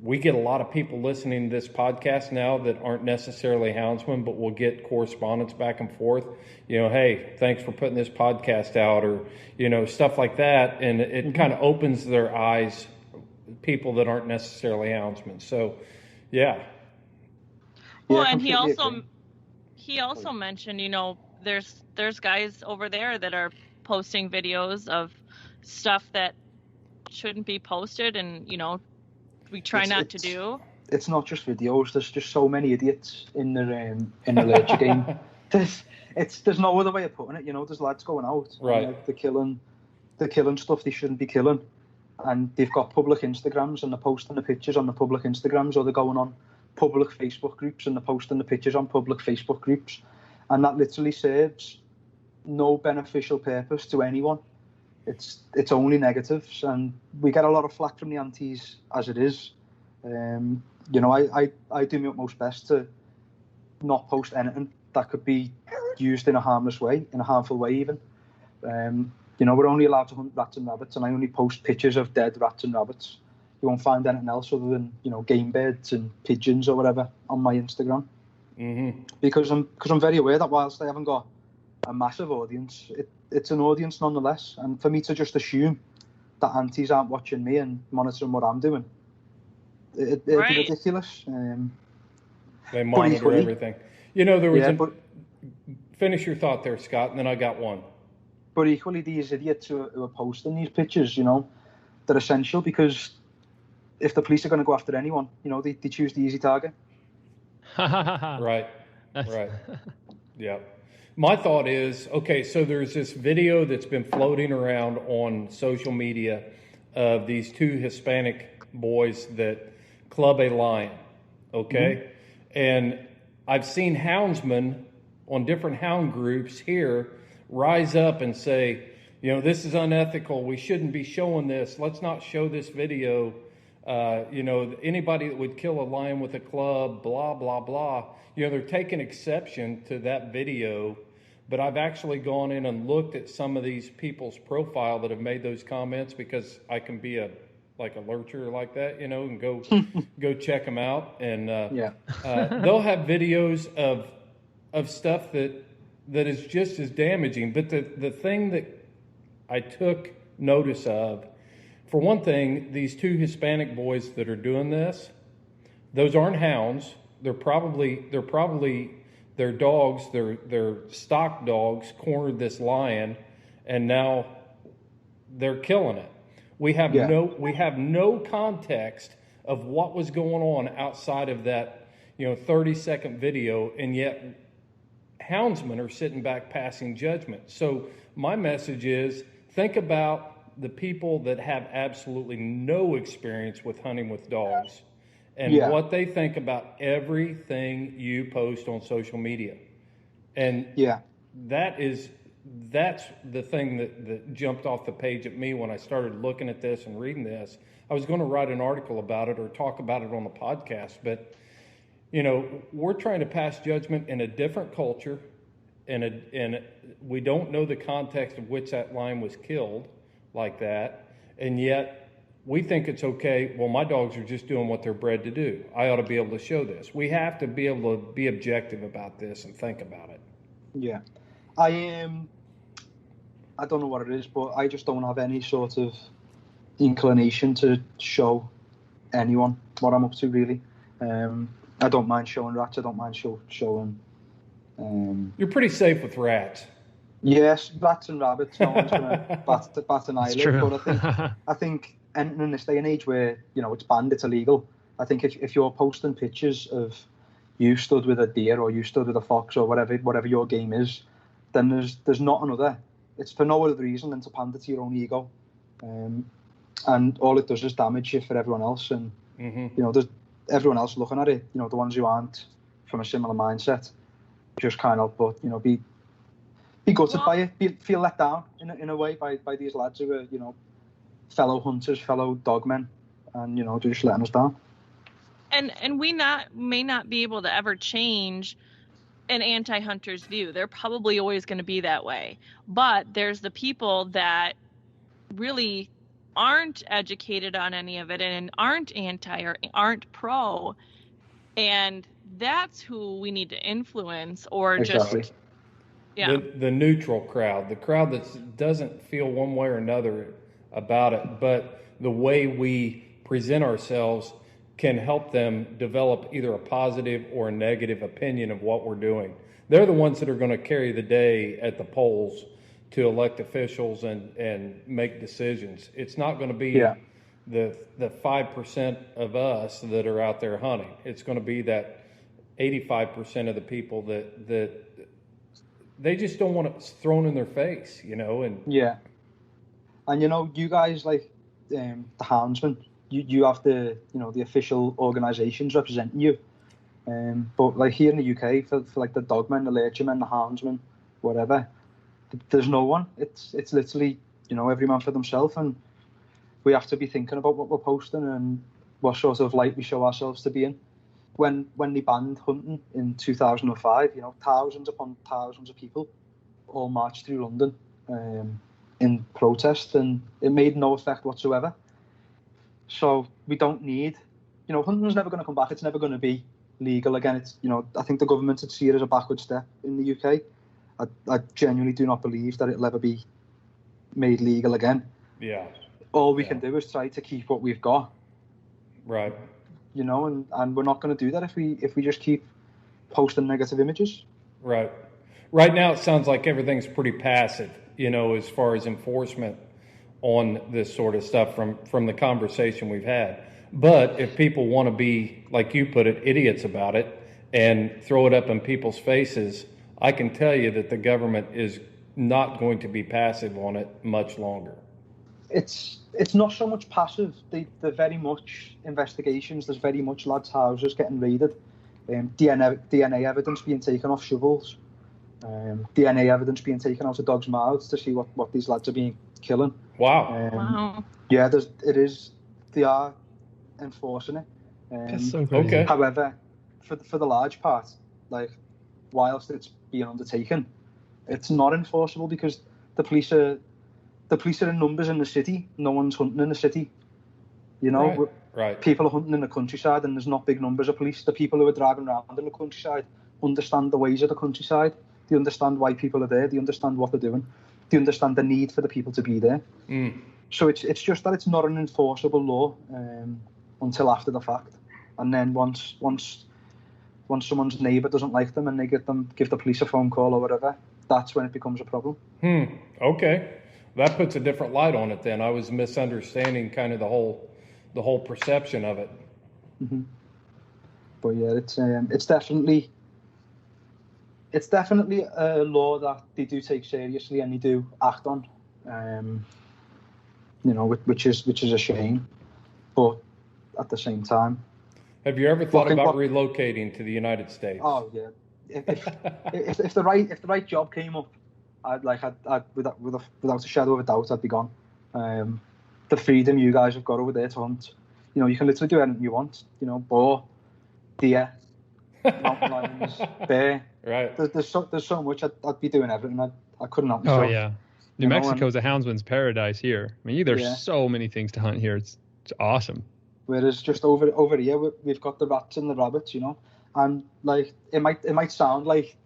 we get a lot of people listening to this podcast now that aren't necessarily houndsmen, but we'll get correspondence back and forth. You know, hey, thanks for putting this podcast out, or, you know, stuff like that. And it kind of opens their eyes, people that aren't necessarily houndsmen. So, Well, and he also mentioned, you know, there's guys over there that are posting videos of stuff that shouldn't be posted, and, you know, we try not to do. It's not just videos. There's just so many idiots in the lurcher game. There's no other way of putting it. You know, there's lads going out, right? And, like, they're killing stuff they shouldn't be killing, and they've got public Instagrams and they're posting the pictures on the public Instagrams, or they're going on public Facebook groups and they're posting the pictures on public Facebook groups, and that literally serves no beneficial purpose to anyone. It's only negatives, and we get a lot of flack from the antis as it is. You know, I do my utmost best to not post anything that could be used in a harmless way, in a harmful way even. You know, we're only allowed to hunt rats and rabbits, and I only post pictures of dead rats and rabbits. You won't find anything else other than, you know, game birds and pigeons or whatever on my Instagram. Because I'm very aware that whilst I haven't got a massive audience, it's an audience nonetheless. And for me to just assume that antis aren't watching me and monitoring what I'm doing, it'd be ridiculous. They monitor everything. You know, there was finish your thought there, Scott, and then I got one. But equally, these idiots who are posting these pictures, you know, they're essential, because if the police are going to go after anyone, you know, they choose the easy target. Right. Yeah. My thought is, okay, so there's this video that's been floating around on social media of these two Hispanic boys that club a lion, okay? And I've seen houndsmen on different hound groups here rise up and say, you know, this is unethical. We shouldn't be showing this. Let's not show this video. You know, anybody that would kill a lion with a club, blah, blah, blah. You know, they're taking exception to that video. But I've actually gone in and looked at some of these people's profile that have made those comments, because I can be a lurcher like that, you know, and go check them out. And they'll have videos of stuff that is just as damaging. But the thing that I took notice of, for one thing, these two Hispanic boys that are doing this, those aren't hounds. They're probably their dogs, their stock dogs cornered this lion, and now they're killing it. We have no context of what was going on outside of that, you know, 30-second video, and yet houndsmen are sitting back passing judgment. So my message is, think about the people that have absolutely no experience with hunting with dogs and what they think about everything you post on social media. And that's the thing that jumped off the page at me when I started looking at this and reading this. I was going to write an article about it or talk about it on the podcast, but, you know, we're trying to pass judgment in a different culture, and we don't know the context of which that lion was killed like that, and yet we think it's okay. Well, my dogs are just doing what they're bred to do. I ought to be able to show this. We have to be able to be objective about this and think about it. Yeah. I don't know what it is, but I just don't have any sort of inclination to show anyone what I'm up to, really. I don't mind showing rats. I don't mind showing. You're pretty safe with rats. Yes, rats and rabbits. No one's gonna bat an eyelid. true. But I think in this day and age where it's banned, it's illegal. I think if you're posting pictures of you stood with a deer or you stood with a fox or whatever your game is, then there's not another. It's for no other reason than to pander to your own ego, and all it does is damage you for everyone else. And there's everyone else looking at it. The ones who aren't from a similar mindset, just kind of, but be gutted by it, feel let down in a way by these lads who are fellow hunters, fellow dogmen, and they're just letting us down. And we may not be able to ever change an anti-hunter's view. They're probably always going to be that way. But there's the people that really aren't educated on any of it and aren't anti or aren't pro, and that's who we need to influence or Exactly. just the neutral crowd, the crowd that doesn't feel one way or another about it, but the way we present ourselves can help them develop either a positive or a negative opinion of what we're doing. They're the ones that are going to carry the day at the polls to elect officials and make decisions. It's not going to be the 5% of us that are out there hunting. It's going to be that 85% of the people that they just don't want it thrown in their face, and and you guys like the Houndsmen, you have the the official organisations representing you, but like here in the UK for like the dogmen, the lurchermen, the houndsmen, whatever, there's no one. It's literally every man for themselves, and we have to be thinking about what we're posting and what sort of light we show ourselves to be in. When they banned hunting in 2005, thousands upon thousands of people all marched through London in protest, and it made no effect whatsoever. So we don't need, hunting's never going to come back. It's never going to be legal again. It's, I think the government would see it as a backward step in the UK. I genuinely do not believe that it'll ever be made legal again. Yeah. All we can do is try to keep what we've got. Right. And we're not going to do that if we just keep posting negative images. Right. Right now, it sounds like everything's pretty passive, as far as enforcement on this sort of stuff from the conversation we've had. But if people want to be, like you put it, idiots about it and throw it up in people's faces, I can tell you that the government is not going to be passive on it much longer. It's not so much passive. They're very much investigations. There's very much lads' houses getting raided. DNA evidence being taken off shovels. DNA evidence being taken out of dogs' mouths to see what these lads are being killing. Wow. wow. Yeah, they are enforcing it. That's so crazy. Okay. However, for the large part, like, whilst it's being undertaken, it's not enforceable because the police are in numbers in the city. No one's hunting in the city. Right. People are hunting in the countryside, and there's not big numbers of police. The people who are driving around in the countryside understand the ways of the countryside. They understand why people are there. They understand what they're doing. They understand the need for the people to be there. So it's just that it's not an enforceable law until after the fact. And then once someone's neighbour doesn't like them and they give the police a phone call or whatever, that's when it becomes a problem. Okay. That puts a different light on it then. I was misunderstanding kind of the whole perception of it. Mm-hmm. But yeah, it's definitely a law that they do take seriously and they do act on. Which is a shame. But at the same time, have you ever thought about relocating to the United States? Oh yeah. If the right job came up, I'd without a shadow of a doubt, I'd be gone. The freedom you guys have got over there to hunt, you can literally do anything you want. Boar, deer, mountain lions, bear. Right. There's so much. I'd be doing everything. I couldn't help myself. Oh yeah. New Mexico's a houndsman's paradise here. I mean, there's so many things to hunt here. It's awesome. Whereas just over here, we've got the rats and the rabbits, and like it might sound like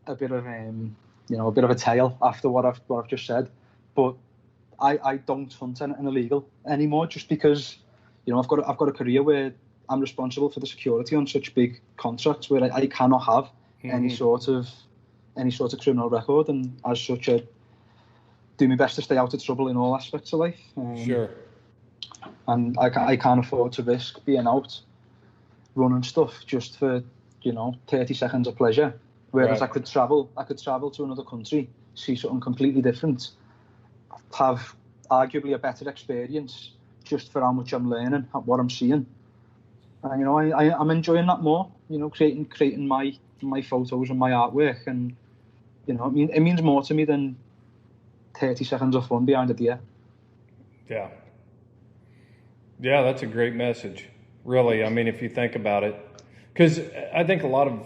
a bit of a bit of a tale after what I've just said, but I don't hunt anything illegal anymore just because You know, I've got a career where I'm responsible for the security on such big contracts where I cannot have any sort of criminal record, and as such, I do my best to stay out of trouble in all aspects of life. Sure. And I can't afford to risk being out running stuff just for 30 seconds of pleasure. Whereas I could travel to another country, see something completely different, have arguably a better experience just for how much I'm learning, what I'm seeing. And I'm enjoying that more. Creating my photos and my artwork, and it means more to me than 30 seconds of fun behind a deer. Yeah. Yeah, that's a great message. Really, I mean, if you think about it, because I think a lot of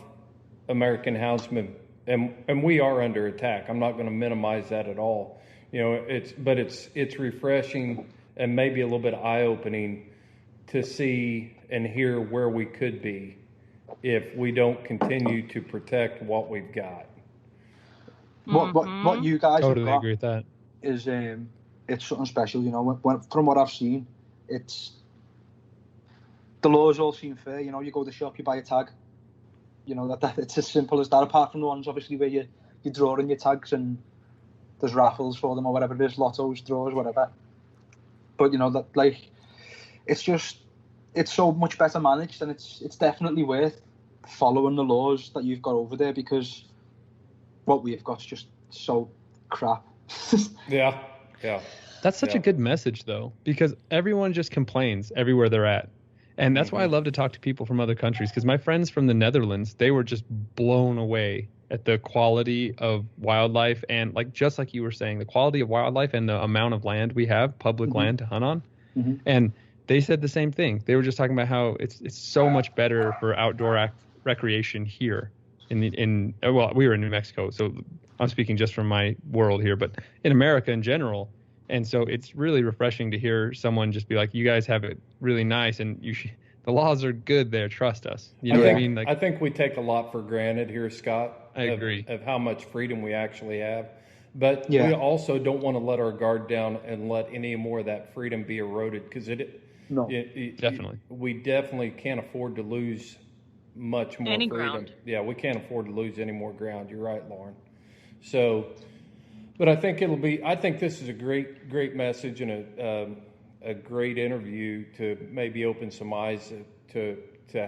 American houndsmen, and we are under attack. I'm not going to minimize that at all. It's refreshing and maybe a little bit eye-opening to see and hear where we could be if we don't continue to protect what we've got. What you guys totally have got agree with that. Is it's something special. From what I've seen, it's the laws all seem fair. You go to the shop, you buy a tag. That it's as simple as that. Apart from the ones obviously where you draw in your tags and there's raffles for them or whatever it is, lottos, draws, whatever. But it's so much better managed, and it's definitely worth following the laws that you've got over there, because what we've got is just so crap. Yeah. That's such a good message, though, because everyone just complains everywhere they're at. And that's why I love to talk to people from other countries, because my friends from the Netherlands, they were just blown away at the quality of wildlife, and just like you were saying, the quality of wildlife and the amount of land we have, public land to hunt on. And they said the same thing. They were just talking about how it's so much better for outdoor recreation here. Well, we were in New Mexico, so I'm speaking just from my world here, but in America in general. And so it's really refreshing to hear someone just be like, you guys have it really nice, and the laws are good there. Trust us. You know what I mean? I think we take a lot for granted here, Scott. I agree. Of how much freedom we actually have. But we also don't want to let our guard down and let any more of that freedom be eroded, because definitely. We definitely can't afford to lose much more any freedom. Ground. Yeah, we can't afford to lose any more ground. You're right, Lauren. So, but I think this is a great message and a great interview to maybe open some eyes to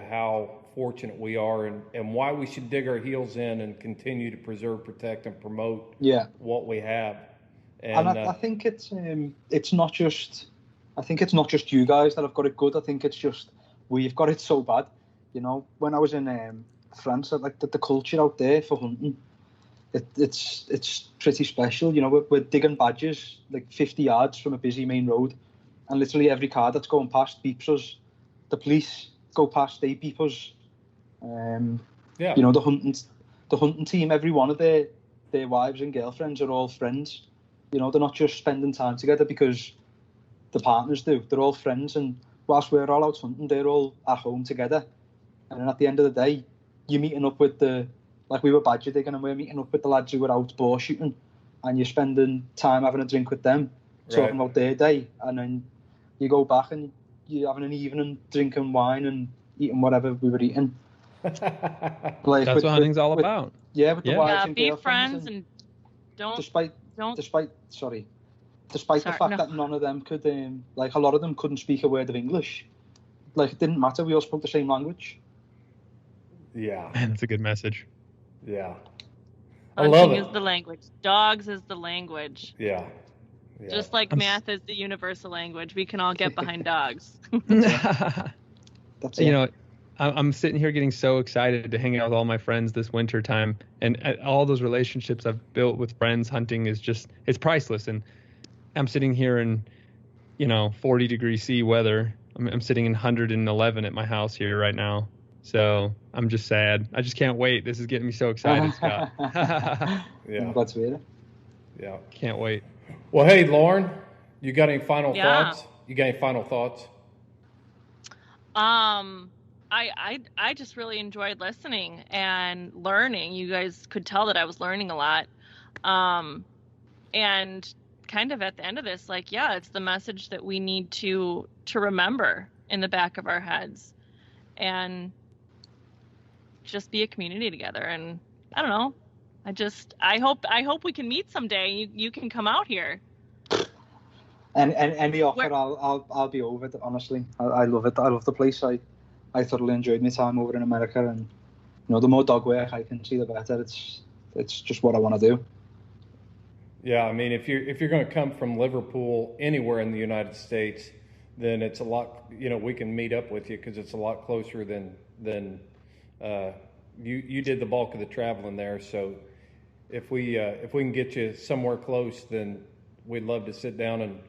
how fortunate we are and why we should dig our heels in and continue to preserve, protect, and promote what we have. And I think it's not just you guys that have got it good. I think it's just we've got it so bad. When I was in France, the culture out there for hunting, it's pretty special. We're digging badges 50 yards from a busy main road, and literally every car that's going past beeps us. The police go past, they beep us. The hunting team, every one of their wives and girlfriends are all friends. They're not just spending time together because the partners do. They're all friends, and whilst we're all out hunting, they're all at home together. And then at the end of the day, you're meeting up with we were badger digging, and we're meeting up with the lads who were out boar shooting, and you're spending time having a drink with them, talking about their day, and then you go back and you're having an evening drinking wine and eating whatever we were eating. That's what hunting's all about. Yeah, with the wives and be girlfriends. friends and don't. Despite the fact that none of them could, a lot of them couldn't speak a word of English. It didn't matter. We all spoke the same language. Yeah. Man, that's a good message. Yeah. I love it. Hunting is the language. Dogs is the language. Yeah. Just like math is the universal language. We can all get behind dogs. That's it. I'm sitting here getting so excited to hang out with all my friends this winter time, and all those relationships I've built with friends hunting it's priceless. And I'm sitting here in 40-degree C weather. I'm sitting in 111 at my house here right now. So I'm just sad. I just can't wait. This is getting me so excited, Scott. Yeah. That's weird. Yeah. Can't wait. Well, hey, Lauren, you got any final thoughts? I just really enjoyed listening and learning. You guys could tell that I was learning a lot. And kind of at the end of this, it's the message that we need to remember. in the back of our heads, and just be a community together. And I don't know. I hope we can meet someday. You can come out here. And any offer, I'll be over it. Honestly, I love it. I love the place. I thoroughly enjoyed my time over in America, and the more dog work I can see, the better. It's just what I want to do. Yeah, I mean, if you're going to come from Liverpool anywhere in the United States, then it's a lot. We can meet up with you because it's a lot closer than you did the bulk of the traveling there. So if we can get you somewhere close, then we'd love to sit down and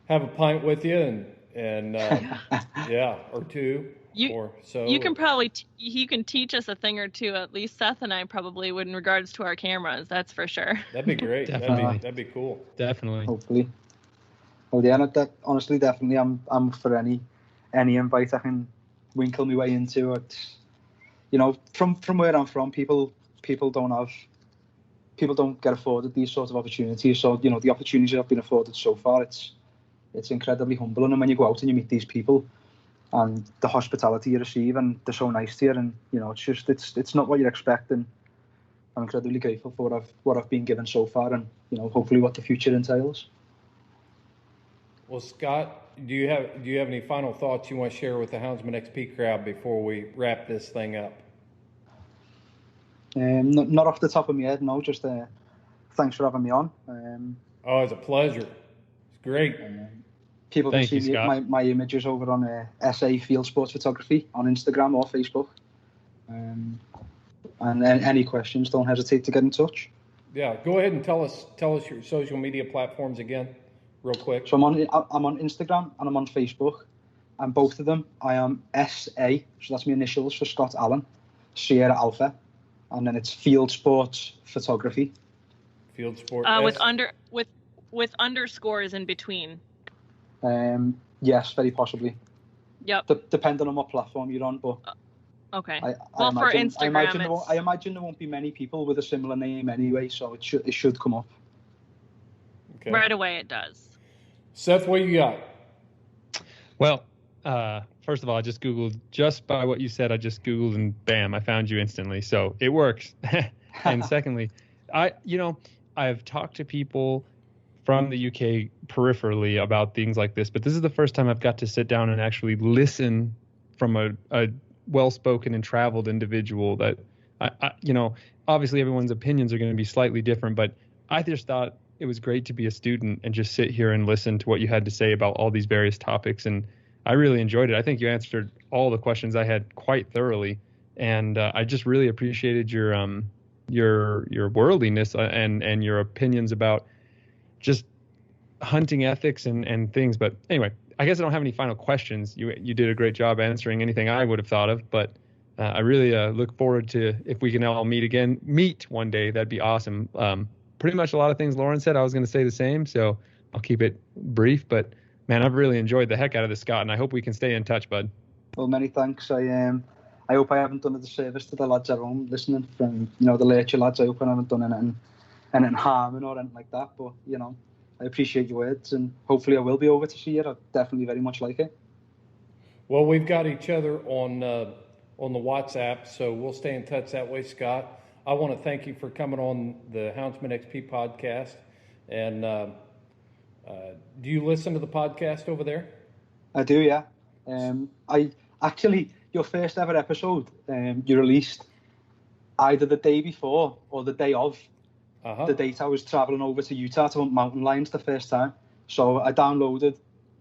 have a pint with you and yeah, or two. You can probably you can teach us a thing or two. At least Seth and I probably would in regards to our cameras. That's for sure. That'd be great. That'd be cool. Definitely. Hopefully. Oh yeah, honestly, definitely. I'm for any invite I can winkle my way into it. From where I'm from, people don't get afforded these sorts of opportunities. So the opportunities I've been afforded so far, it's incredibly humbling. And when you go out and you meet these people, and the hospitality you receive, and they're so nice to you, and it's not what you're expecting. I'm incredibly grateful for what I've been given so far, and hopefully what the future entails. Well, Scott, do you have any final thoughts you want to share with the Houndsman XP crowd before we wrap this thing up? Not off the top of my head, no. Just thanks for having me on. It's a pleasure. It's great. People can see my images over on SA Fieldsports Photography on Instagram or Facebook. And any questions, don't hesitate to get in touch. Yeah, go ahead and tell us your social media platforms again, real quick. So I'm on Instagram and I'm on Facebook, and both of them I am SA, so that's my initials for Scott Allan, Sierra Alpha, and then it's Fieldsports Photography. Fieldsports with underscores in between. Yes, very possibly. Yep. Depending on what platform you're on, but okay. For Instagram, I imagine there won't be many people with a similar name anyway, so it should come up. Okay. Right away, it does. Seth, what you got? Well, first of all, I just Googled, just by what you said, I just Googled and bam, I found you instantly. So it works. And secondly, I've talked to people from the UK peripherally about things like this, but this is the first time I've got to sit down and actually listen from a well-spoken and traveled individual that, obviously everyone's opinions are going to be slightly different, but I just thought it was great to be a student and just sit here and listen to what you had to say about all these various topics. And I really enjoyed it. I think you answered all the questions I had quite thoroughly. And I just really appreciated your worldliness and your opinions about just hunting ethics and things. But anyway, I guess I don't have any final questions. You did a great job answering anything I would have thought of, but I really look forward to, if we can all meet one day, that'd be awesome. Pretty much a lot of things Lauren said, I was going to say the same, so I'll keep it brief, but man, I've really enjoyed the heck out of this, Scott, and I hope we can stay in touch, bud. Well, many thanks. I hope I haven't done a disservice to the lads at home listening from, the lurcher lads. I hope I haven't done anything harming or anything like that, but, I appreciate your words, and hopefully I will be over to see you. I definitely very much like it. Well, we've got each other on the WhatsApp, so we'll stay in touch that way, Scott. I want to thank you for coming on the Houndsman XP podcast. And do you listen to the podcast over there? I do, yeah. I actually, your first ever episode, you released either the day before or the day of the date I was traveling over to Utah to hunt mountain lions the first time. So I downloaded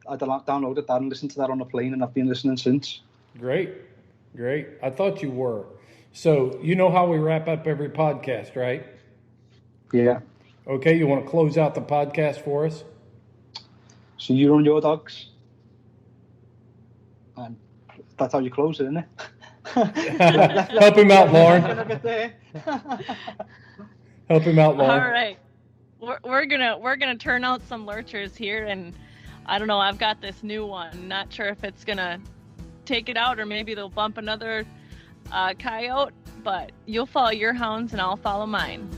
that and listened to that on the plane, and I've been listening since. Great. I thought you were. So you know how we wrap up every podcast, right? Yeah. Okay, you want to close out the podcast for us? So you run your dogs. And that's how you close it, isn't it? Help him out, Lauren. Help him out, Lauren. All right. We're gonna turn out some lurchers here, and I don't know, I've got this new one. Not sure if it's gonna take it out, or maybe they'll bump another coyote, but you'll follow your hounds and I'll follow mine.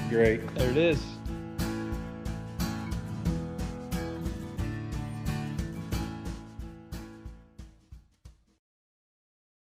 Great. There it is.